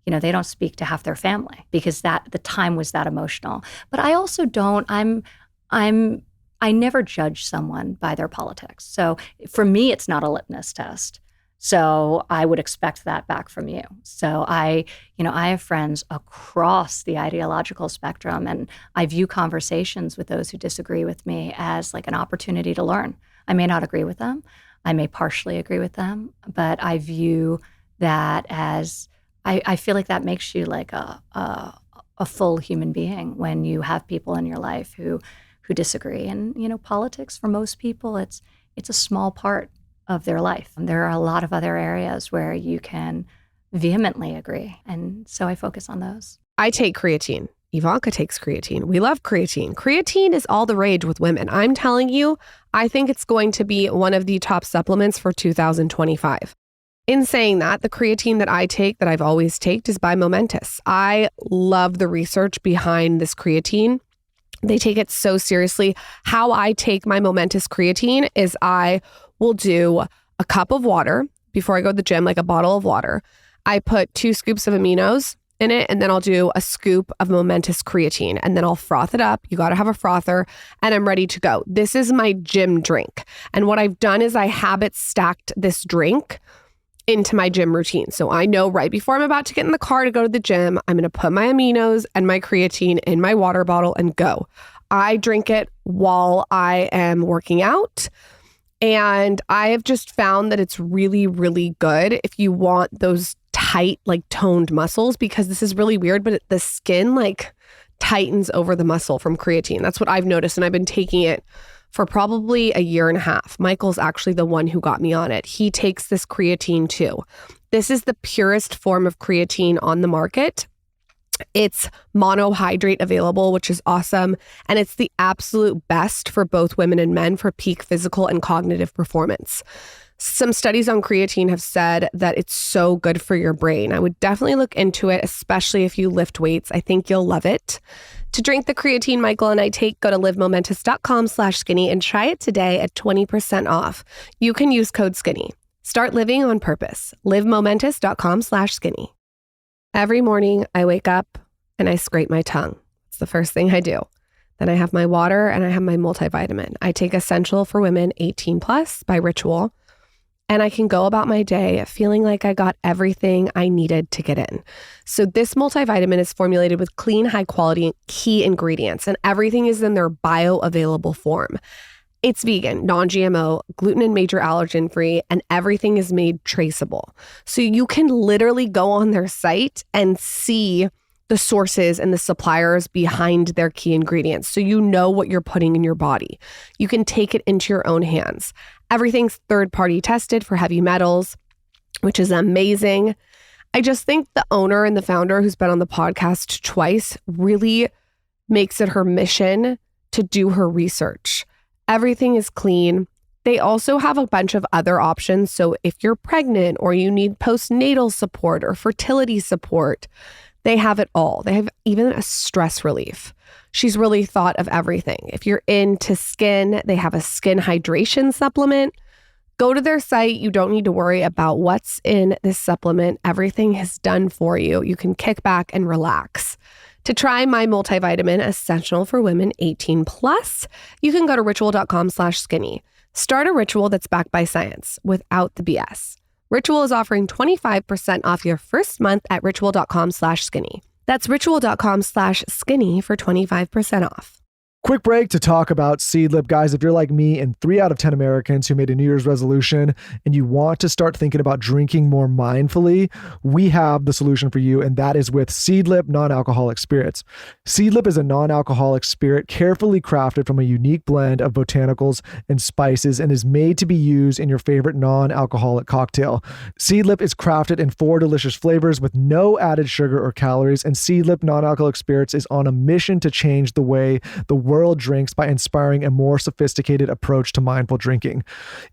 they don't speak to half their family because the time was that emotional. But I also don't, I never judge someone by their politics. So for me, it's not a litmus test. So I would expect that back from you. So I have friends across the ideological spectrum, and I view conversations with those who disagree with me as an opportunity to learn. I may not agree with them. I may partially agree with them, but I view that as, I feel like that makes you a full human being when you have people in your life who disagree. And, politics for most people, it's a small part of their life. And there are a lot of other areas where you can vehemently agree. And so I focus on those. I take creatine. Ivanka takes creatine. We love creatine. Creatine is all the rage with women. I'm telling you, I think it's going to be one of the top supplements for 2025. In saying that, the creatine that I take, that I've always taken, is by Momentous. I love the research behind this creatine. They take it so seriously. How I take my Momentous creatine is I will do a cup of water before I go to the gym, a bottle of water. I put 2 scoops of Aminos in it, and then I'll do a scoop of Momentous creatine, and then I'll froth it up. You got to have a frother, and I'm ready to go. This is my gym drink. And what I've done is I habit stacked this drink into my gym routine. So I know right before I'm about to get in the car to go to the gym, I'm going to put my Aminos and my creatine in my water bottle and go. I drink it while I am working out. And I have just found that it's really, really good if you want those tight, toned muscles, because this is really weird, but the skin tightens over the muscle from creatine. That's what I've noticed. And I've been taking it for probably a year and a half. Michael's actually the one who got me on it. He takes this creatine too. This is the purest form of creatine on the market. It's monohydrate available, which is awesome. And it's the absolute best for both women and men for peak physical and cognitive performance. Some studies on creatine have said that it's so good for your brain. I would definitely look into it, especially if you lift weights. I think you'll love it. To drink the creatine Michael and I take, go to livemomentous.com/skinny and try it today at 20% off. You can use code skinny. Start living on purpose. livemomentous.com/skinny. Every morning I wake up and I scrape my tongue. It's the first thing I do. Then I have my water and I have my multivitamin. I take Essential for Women 18 Plus by Ritual. And I can go about my day feeling like I got everything I needed to get in. So this multivitamin is formulated with clean, high quality key ingredients, and everything is in their bioavailable form. It's vegan, non-GMO, gluten and major allergen free, and everything is made traceable. So you can literally go on their site and see the sources and the suppliers behind their key ingredients. So you know what you're putting in your body. You can take it into your own hands. Everything's third-party tested for heavy metals, which is amazing. I just think the owner and the founder, who's been on the podcast twice, really makes it her mission to do her research. Everything is clean. They also have a bunch of other options. So if you're pregnant or you need postnatal support or fertility support, they have it all. They have even a stress relief. She's really thought of everything. If you're into skin, they have a skin hydration supplement. Go to their site. You don't need to worry about what's in this supplement. Everything is done for you. You can kick back and relax. To try my multivitamin essential for women 18 plus, you can go to ritual.com/skinny. Start a ritual that's backed by science without the BS. Ritual is offering 25% off your first month at ritual.com/skinny. That's ritual.com/skinny for 25% off. Quick break to talk about Seedlip. Guys, if you're like me and 3 out of 10 Americans who made a New Year's resolution and you want to start thinking about drinking more mindfully, we have the solution for you, and that is with Seedlip non-alcoholic spirits. Seedlip is a non-alcoholic spirit carefully crafted from a unique blend of botanicals and spices and is made to be used in your favorite non-alcoholic cocktail. Seedlip is crafted in 4 delicious flavors with no added sugar or calories, and Seedlip non-alcoholic spirits is on a mission to change the way the world drinks by inspiring a more sophisticated approach to mindful drinking.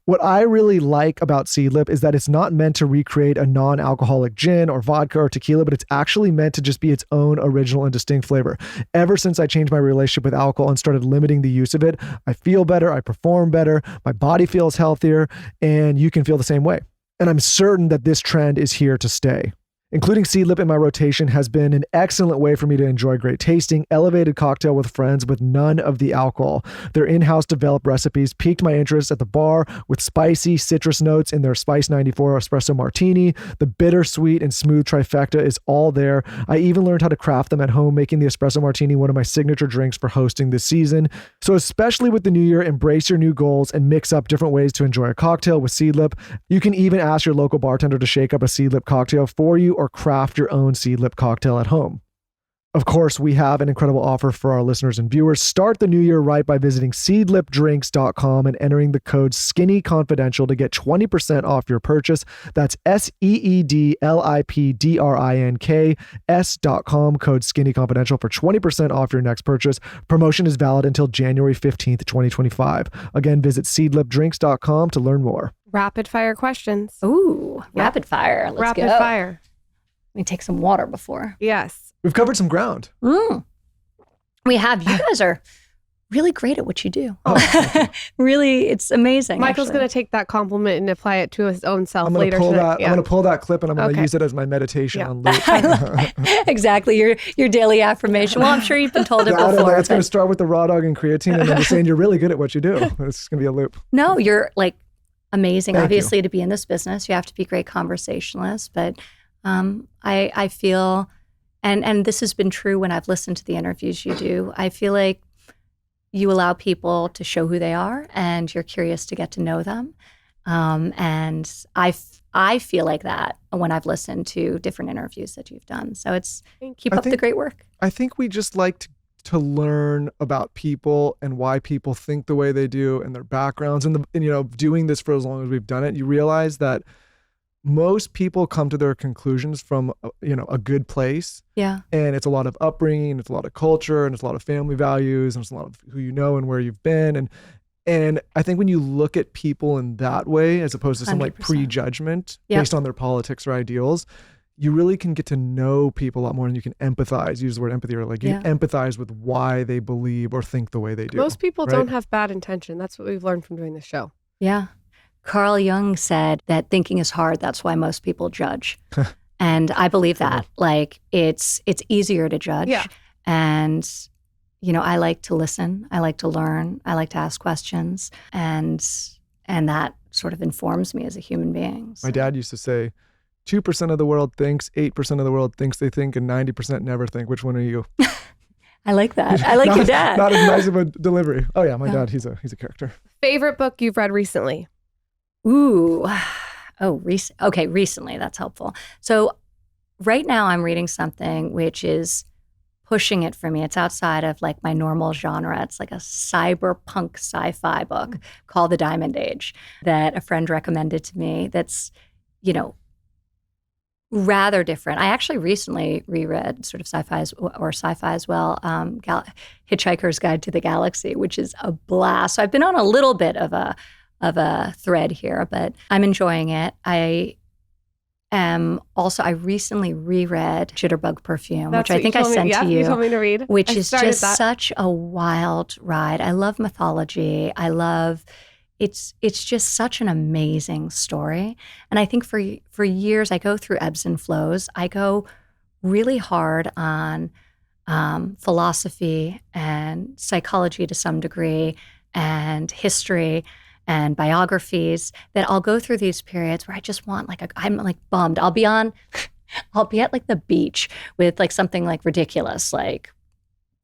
What I really like about Seedlip is that it's not meant to recreate a non-alcoholic gin or vodka or tequila, but it's actually meant to just be its own original and distinct flavor. Ever since I changed my relationship with alcohol and started limiting the use of it, I feel better, I perform better, my body feels healthier, and you can feel the same way. And I'm certain that this trend is here to stay. Including Seedlip in my rotation has been an excellent way for me to enjoy great tasting, elevated cocktail with friends with none of the alcohol. Their in-house developed recipes piqued my interest at the bar with spicy citrus notes in their Spice 94 espresso martini. The bitter, sweet, and smooth trifecta is all there. I even learned how to craft them at home, making the espresso martini one of my signature drinks for hosting this season. So especially with the new year, embrace your new goals and mix up different ways to enjoy a cocktail with Seedlip. You can even ask your local bartender to shake up a Seedlip cocktail for you or craft your own Seedlip cocktail at home. Of course, we have an incredible offer for our listeners and viewers. Start the new year right by visiting seedlipdrinks.com and entering the code SKINNYCONFIDENTIAL to get 20% off your purchase. That's seedlipdrinks.com, code SKINNYCONFIDENTIAL for 20% off your next purchase. Promotion is valid until January 15th, 2025. Again, visit seedlipdrinks.com to learn more. Rapid fire questions. Ooh, rapid fire. Let's Rapid go. fire. Let me take some water before. Yes. We've covered some ground. We have. You guys are really great at what you do. Oh. Really, it's amazing. Michael's going to take that compliment and apply it to his own self I'm going later to pull today. that. Yeah. I'm going to pull that clip and I'm going to Okay. use it as my meditation Yeah. on loop. Exactly. Your daily affirmation. Well, I'm sure you've been told it I don't know. before. It's going to start with the raw dog and creatine, and then just saying you're really good at what you do. It's going to be a loop. No, you're like amazing. Thank Obviously, to be in this business, you have to be a great conversationalist. But I feel, and this has been true when I've listened to the interviews you do, I feel like you allow people to show who they are and you're curious to get to know them. And I feel like that when I've listened to different interviews that you've done. So it's keep up the great work. I think we just like to learn about people and why people think the way they do and their backgrounds. And doing this for as long as we've done it, you realize that most people come to their conclusions from a good place. Yeah. And it's a lot of upbringing, it's a lot of culture, and it's a lot of family values, and it's a lot of who you know and where you've been. And I think when you look at people in that way, as opposed to some like 100%. prejudgment Yep. based on their politics or ideals, you really can get to know people a lot more, and you can empathize, use the word empathy, or like you empathize with why they believe or think the way they do. Most people right? don't have bad intention. That's what we've learned from doing this show. Yeah. Carl Jung said that thinking is hard. That's why most people judge. And I believe that. Like it's easier to judge. Yeah. And, I like to listen. I like to learn. I like to ask questions. And that sort of informs me as a human being. So. My dad used to say, 2% of the world thinks, 8% of the world thinks they think, and 90% never think. Which one are you? I like that. I like your dad. Not as nice of a delivery. Oh yeah, my dad, he's a character. Favorite book you've read recently? Ooh. Oh, recently. That's helpful. So right now I'm reading something which is pushing it for me. It's outside of like my normal genre. It's like a cyberpunk sci-fi book called The Diamond Age that a friend recommended to me that's, you know, rather different. I actually recently reread sort of sci-fi as well, Hitchhiker's Guide to the Galaxy, which is a blast. So I've been on a little bit of a thread here, but I'm enjoying it. I recently reread Jitterbug Perfume, which I think I sent to you. You told me to read. Which is just such a wild ride. I love mythology. It's just such an amazing story. And I think for years, I go through ebbs and flows. I go really hard on philosophy and psychology to some degree and history and biographies, that I'll go through these periods where I just want I'm like bummed. I'll be at like the beach with like something like ridiculous, like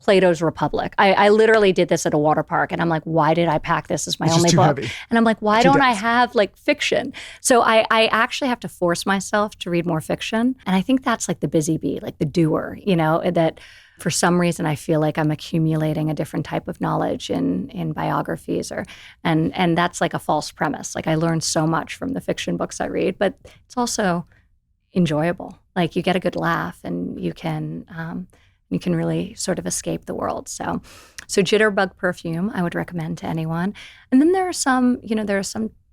Plato's Republic. I literally did this at a water park, and I'm like, why did I pack this as my only book? Heavy. And I'm like, why don't I have like fiction? So I actually have to force myself to read more fiction. And I think that's like the busy bee, like the doer, you know, that for some reason I feel like I'm accumulating a different type of knowledge in biographies and that's like a false premise. Like I learned so much from the fiction books I read, but it's also enjoyable. Like you get a good laugh and you can really sort of escape the world. So Jitterbug Perfume, I would recommend to anyone. And then there are some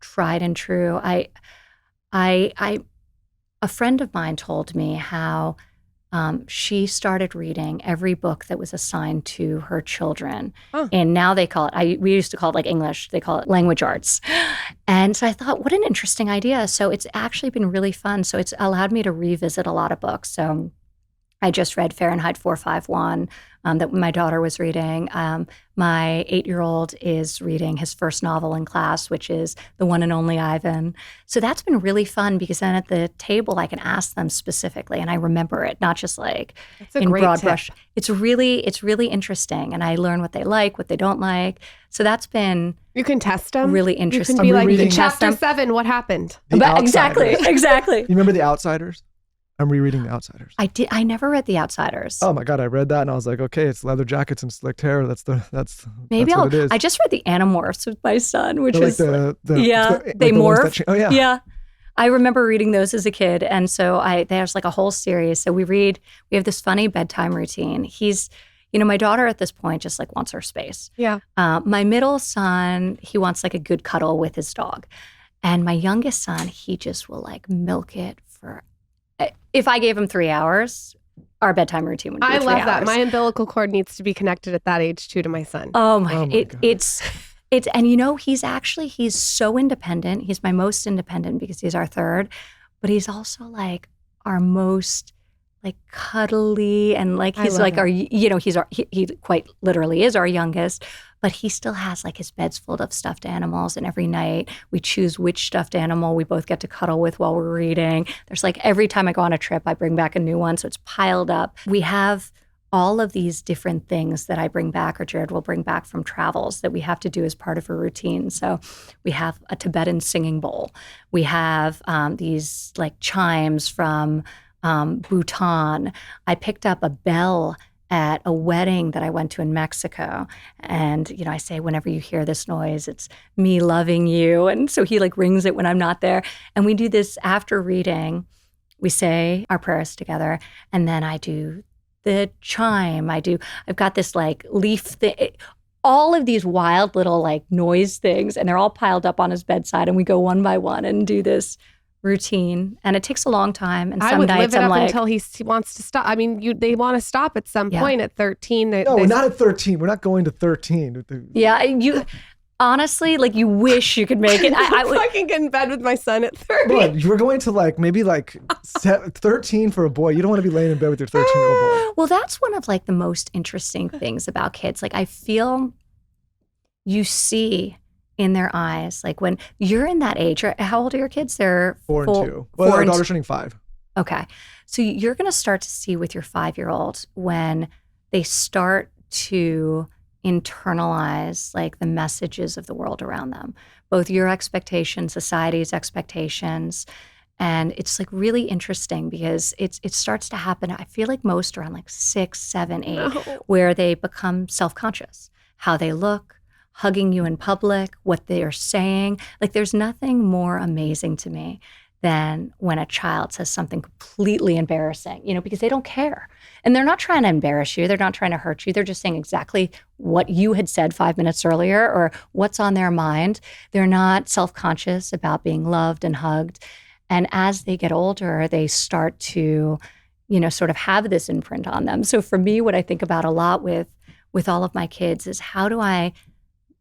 tried and true. A friend of mine told me how she started reading every book that was assigned to her children. And now they call it, we used to call it like English, they call it language arts. And so I thought, what an interesting idea. So it's actually been really fun. So it's allowed me to revisit a lot of books. So I just read Fahrenheit 451 that my daughter was reading. My 8-year-old is reading his first novel in class, which is The One and Only Ivan. So that's been really fun because then at the table I can ask them specifically and I remember it, not just like in broad brush. It's really interesting and I learn what they like, what they don't like. So that's been you can test them. Really interesting. You can be like, chapter 7, what happened? Exactly. You remember The Outsiders? I'm rereading The Outsiders. I never read The Outsiders. Oh my God, I read that and I was like, okay, it's leather jackets and slicked hair. That's maybe what it is. I just read The Animorphs with my son, which They're is they morph. Yeah. Yeah. I remember reading those as a kid. And so there's like a whole series. So we have this funny bedtime routine. My daughter at this point just like wants her space. Yeah. My middle son, he wants like a good cuddle with his dog. And my youngest son, he just will like milk it for, if I gave him 3 hours, our bedtime routine would be 3 hours. I love that. My umbilical cord needs to be connected at that age too to my son. Oh my God. It's he's so independent. He's my most independent because he's our third, but he's also like our most like cuddly and like he's like he quite literally is our youngest, but he still has like his bed's full of stuffed animals and every night we choose which stuffed animal we both get to cuddle with while we're reading. There's like every time I go on a trip, I bring back a new one. So it's piled up. We have all of these different things that I bring back or Jared will bring back from travels that we have to do as part of a routine. So we have a Tibetan singing bowl. We have these like chimes from Bhutan. I picked up a bell at a wedding that I went to in Mexico. And, I say, whenever you hear this noise, it's me loving you. And so he like rings it when I'm not there. And we do this after reading. We say our prayers together. And then I do the chime. I've got this like leaf thing, all of these wild little like noise things. And they're all piled up on his bedside. And we go one by one and do this routine, and it takes a long time. And some I would nights live it I'm up like, until he wants to stop. I mean, they want to stop at some point at 13. No, we're not at 13. We're not going to 13. Yeah, you honestly, like, you wish you could make it. I would fucking get in bed with my son at 30. But you were going to like maybe like 13 for a boy. You don't want to be laying in bed with your 13-year-old boy. Well, that's one of like the most interesting things about kids. Like, I feel you see in their eyes, like when you're in that age. How old are your kids? They're 4 and 2. Well, our daughter's turning 5. Okay. So you're going to start to see with your 5-year-old when they start to internalize like the messages of the world around them, both your expectations, society's expectations. And it's like really interesting because it starts to happen, I feel like most around like 6, 7, 8, No. where they become self-conscious, how they look, hugging you in public, what they are saying. Like there's nothing more amazing to me than when a child says something completely embarrassing, because they don't care. And they're not trying to embarrass you. They're not trying to hurt you. They're just saying exactly what you had said 5 minutes earlier or what's on their mind. They're not self-conscious about being loved and hugged. And as they get older, they start to, sort of have this imprint on them. So for me, what I think about a lot with all of my kids is how do I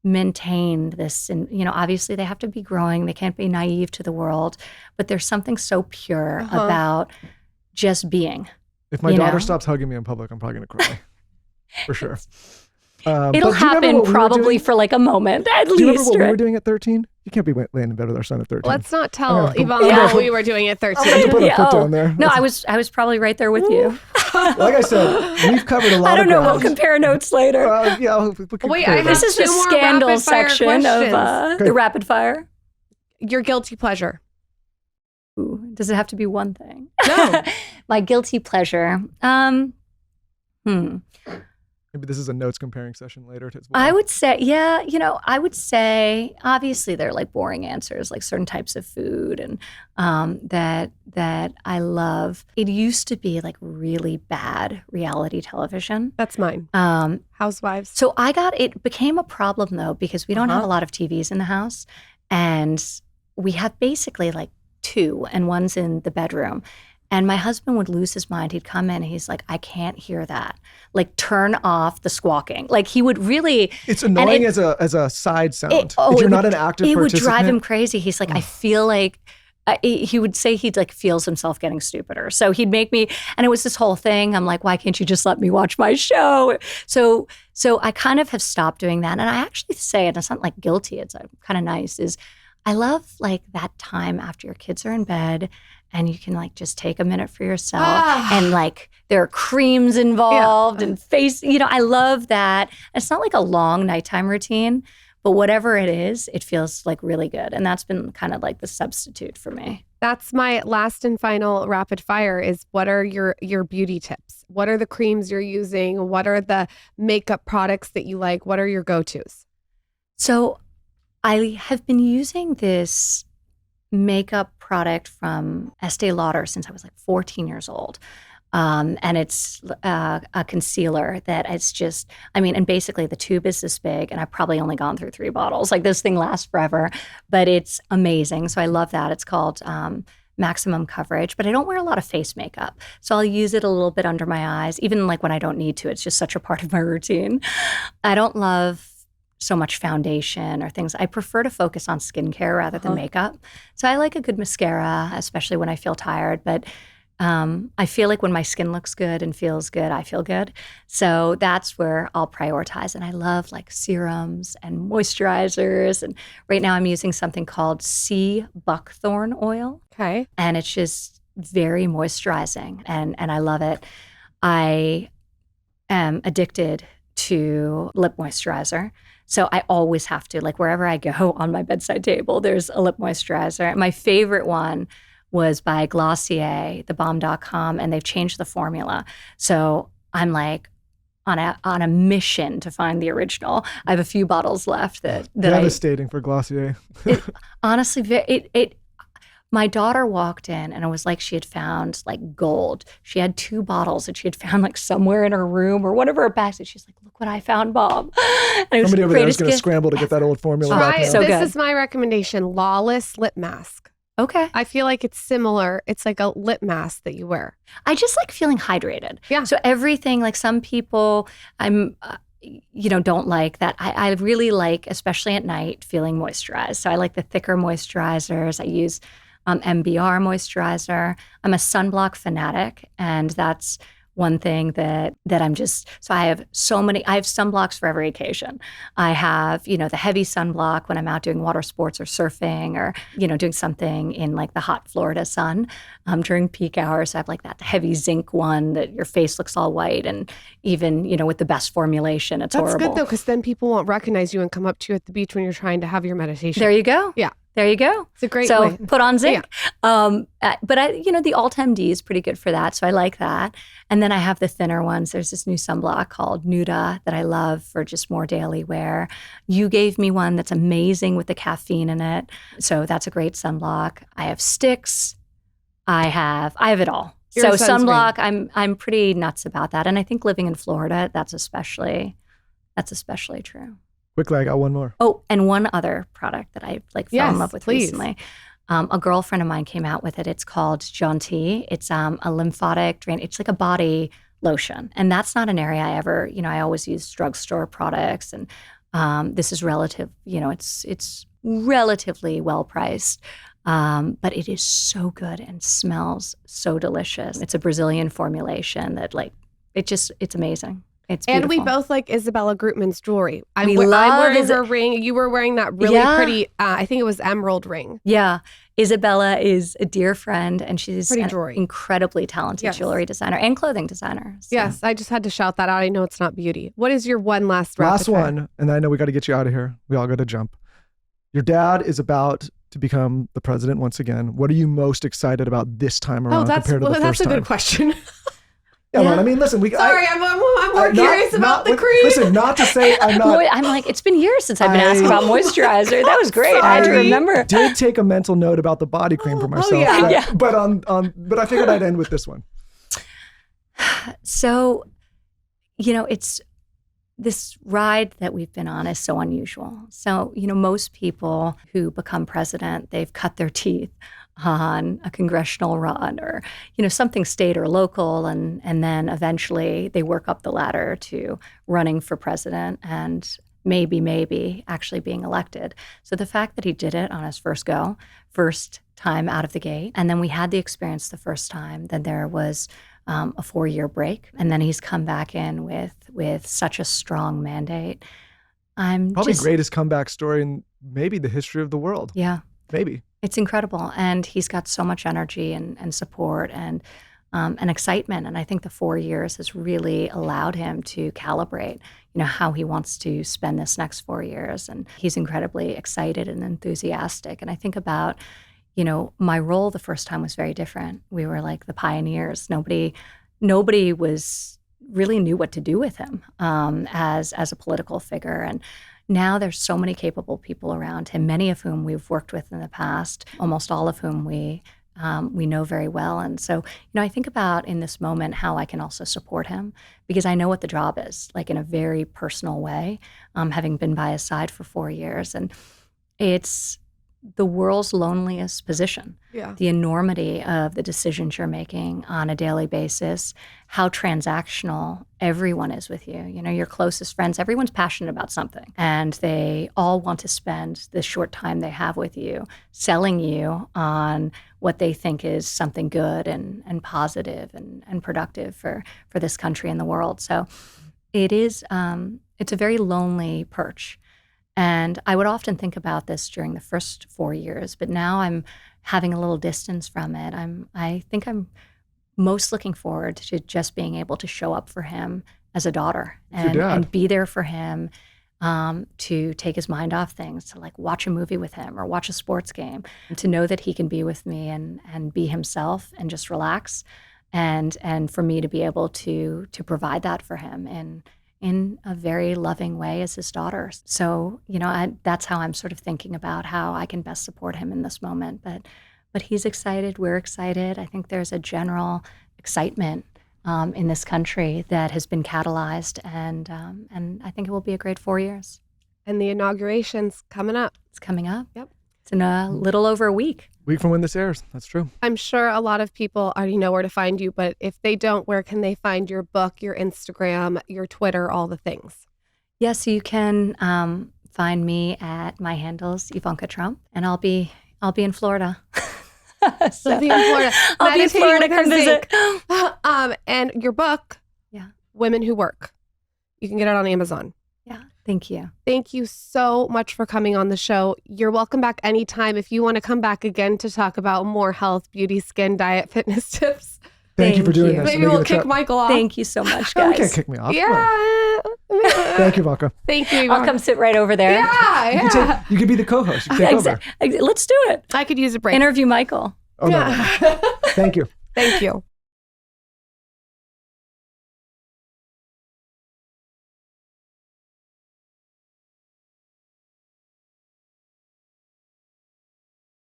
maintain this? And, obviously they have to be growing. They can't be naive to the world, but there's something so pure about just being. If my daughter stops hugging me in public, I'm probably going to cry. For sure. It'll happen probably for like a moment at least. Do you remember what we were doing at 13? You can't be laying in bed with our son at 13. Let's not tell Ivanka what we were doing at 13. I have to put a foot down there. No, I was probably right there with you. Like I said, we've covered a lot of I don't know. ground. We'll compare notes later. Wait, I have this is the two more scandal rapid fire section questions. of the rapid fire. Your guilty pleasure. Ooh, does it have to be one thing? No. My guilty pleasure. Maybe this is a notes comparing session later as well. I would say, I would say, obviously they're like boring answers, like certain types of food and that I love. It used to be like really bad reality television. That's mine. Housewives. So it became a problem though, because we don't have a lot of TVs in the house. And we have basically like 2 and one's in the bedroom. And my husband would lose his mind. He'd come in and he's like, I can't hear that. Like, turn off the squawking. Like, he would really. It's annoying as a side sound. If you're not an active participant. It would drive him crazy. He's like, I feel like. He would say he like feels himself getting stupider. So he'd make me, and it was this whole thing. I'm like, why can't you just let me watch my show? So I kind of have stopped doing that. And I actually say, and it's not like guilty, it's kind of nice, is I love like that time after your kids are in bed and you can like just take a minute for yourself and like there are creams involved and face, I love that. It's not like a long nighttime routine, but whatever it is, it feels like really good. And that's been kind of like the substitute for me. That's my last and final rapid fire is what are your beauty tips? What are the creams you're using? What are the makeup products that you like? What are your go-tos? So I have been using this makeup product from Estee Lauder since I was like 14 years old. And it's a concealer that it's just, and basically the tube is this big and I've probably only gone through 3 bottles. Like this thing lasts forever, but it's amazing. So I love that. It's called Maximum Coverage, but I don't wear a lot of face makeup. So I'll use it a little bit under my eyes, even like when I don't need to. It's just such a part of my routine. I don't love so much foundation or things. I prefer to focus on skincare rather than makeup. So I like a good mascara, especially when I feel tired. But I feel like when my skin looks good and feels good, I feel good. So that's where I'll prioritize. And I love like serums and moisturizers. And right now I'm using something called sea buckthorn oil. Okay. And it's just very moisturizing and I love it. I am addicted to lip moisturizer. So I always have to, like wherever I go on my bedside table, there's a lip moisturizer. My favorite one was by Glossier, thebomb.com, and they've changed the formula. So I'm like on a mission to find the original. I have a few bottles left that devastating for Glossier. Honestly, my daughter walked in and it was like she had found like gold. She had 2 bottles that she had found like somewhere in her room or one of her bags. And she's like, look what I found, Mom. And Somebody over there is going to scramble to get that old formula back. This is my recommendation, Lawless Lip Mask. Okay. I feel like it's similar. It's like a lip mask that you wear. I just like feeling hydrated. Yeah. So everything, like some people, don't like that. I really like, especially at night, feeling moisturized. So I like the thicker moisturizers. I use MBR moisturizer. I'm a sunblock fanatic, and that's one thing that I'm just, so I have sunblocks for every occasion. I have, the heavy sunblock when I'm out doing water sports or surfing or, doing something in like the hot Florida sun during peak hours. I have like that heavy zinc one that your face looks all white and even, with the best formulation, it's horrible. That's good though, because then people won't recognize you and come up to you at the beach when you're trying to have your meditation. There you go. Yeah. There you go. It's a great so way. put on zinc. But the Alt-MD is pretty good for that. So I like that. And then I have the thinner ones. There's this new sunblock called Nuda that I love for just more daily wear. You gave me one that's amazing with the caffeine in it. So that's a great sunblock. I have sticks. I have it all. You're So a sunscreen. sunblock, I'm pretty nuts about that. And I think living in Florida, that's especially true. Quickly, I got one more. Oh, and one other product that I fell Yes, in love with please. recently. A girlfriend of mine came out with it. It's called Gentil. It's a lymphatic drain. It's like a body lotion. And that's not an area I always use drugstore products. And this is it's relatively well priced. But it is so good and smells so delicious. It's a Brazilian formulation that it's amazing. It's beautiful. And we both like Isabella Grootman's jewelry. I'm We wearing love her ring. You were wearing that really pretty, I think it was emerald ring. Yeah. Isabella is a dear friend, and she's Pretty an jewelry. incredibly talented Yes. jewelry designer and clothing designer. So. Yes, I just had to shout that out. I know it's not beauty. What is your one last rapid Last fire? one, and I know we got to get you out of here. We all got to jump. Your dad is about to become the president once again. What are you most excited about this time around compared to the first that's a time? good question. Yeah, Yeah. man. I mean, listen, Sorry, I'm more curious about the cream. Listen, not to say I'm not. I'm like, it's been years since I've been asked about moisturizer. That was great. I had to Sorry. remember. Did take a mental note about the body cream for myself. yeah. But I figured I'd end with this one. So, it's this ride that we've been on is so unusual. So, most people who become president, they've cut their teeth on a congressional run or, something state or local. And then eventually they work up the ladder to running for president and maybe actually being elected. So the fact that he did it on his first time out of the gate, and then we had the experience the first time, then there was a 4-year break, and then he's come back in with such a strong mandate. Probably greatest comeback story in maybe the history of the world. Yeah. Maybe. It's incredible. And he's got so much energy and support and excitement. And I think the 4 years has really allowed him to calibrate, how he wants to spend this next 4 years. And he's incredibly excited and enthusiastic. And I think about, my role the first time was very different. We were like the pioneers. Nobody really knew what to do with him as a political figure. And now there's so many capable people around him, many of whom we've worked with in the past, almost all of whom we know very well. And so, I think about in this moment how I can also support him because I know what the job is, like in a very personal way, having been by his side for 4 years. And it's the world's loneliest position. Yeah. The enormity of the decisions you're making on a daily basis, how transactional everyone is with you. Your closest friends, everyone's passionate about something, and they all want to spend the short time they have with you selling you on what they think is something good and positive and productive for this country and the world. So it is, it's a very lonely perch. And I would often think about this during the first 4 years, but now I'm having a little distance from it. I think I'm most looking forward to just being able to show up for him as a daughter and be there for him, to take his mind off things, to like watch a movie with him or watch a sports game, to know that he can be with me and be himself and just relax, and for me to be able to provide that for him in a very loving way as his daughter. So, that's how I'm sort of thinking about how I can best support him in this moment. But he's excited, we're excited. I think there's a general excitement in this country that has been catalyzed, and I think it will be a great 4 years. And the inauguration's coming up. It's coming up. Yep. It's in a little over a week. Week from when this airs. That's true. I'm sure a lot of people already know where to find you, but if they don't, where can they find your book, your Instagram, your Twitter, all the things? Yes, you can find me at my handles, Ivanka Trump, and I'll be in Florida. I'll be in Florida. I'll be in Florida. Come visit. And your book, Women Who Work. You can get it on Amazon. Yeah, thank you. Thank you so much for coming on the show. You're welcome back anytime if you want to come back again to talk about more health, beauty, skin, diet, fitness tips. Thank you for doing you. this. Maybe we'll kick Michael off. Thank you so much, You guys. can't kick me off. Yeah. Thank you, Ivanka. Thank you. I'll come sit right over there. Yeah. You could be the co-host. You can take over. Let's do it. I could use a break. Interview Michael. Oh, no. Thank you. Thank you.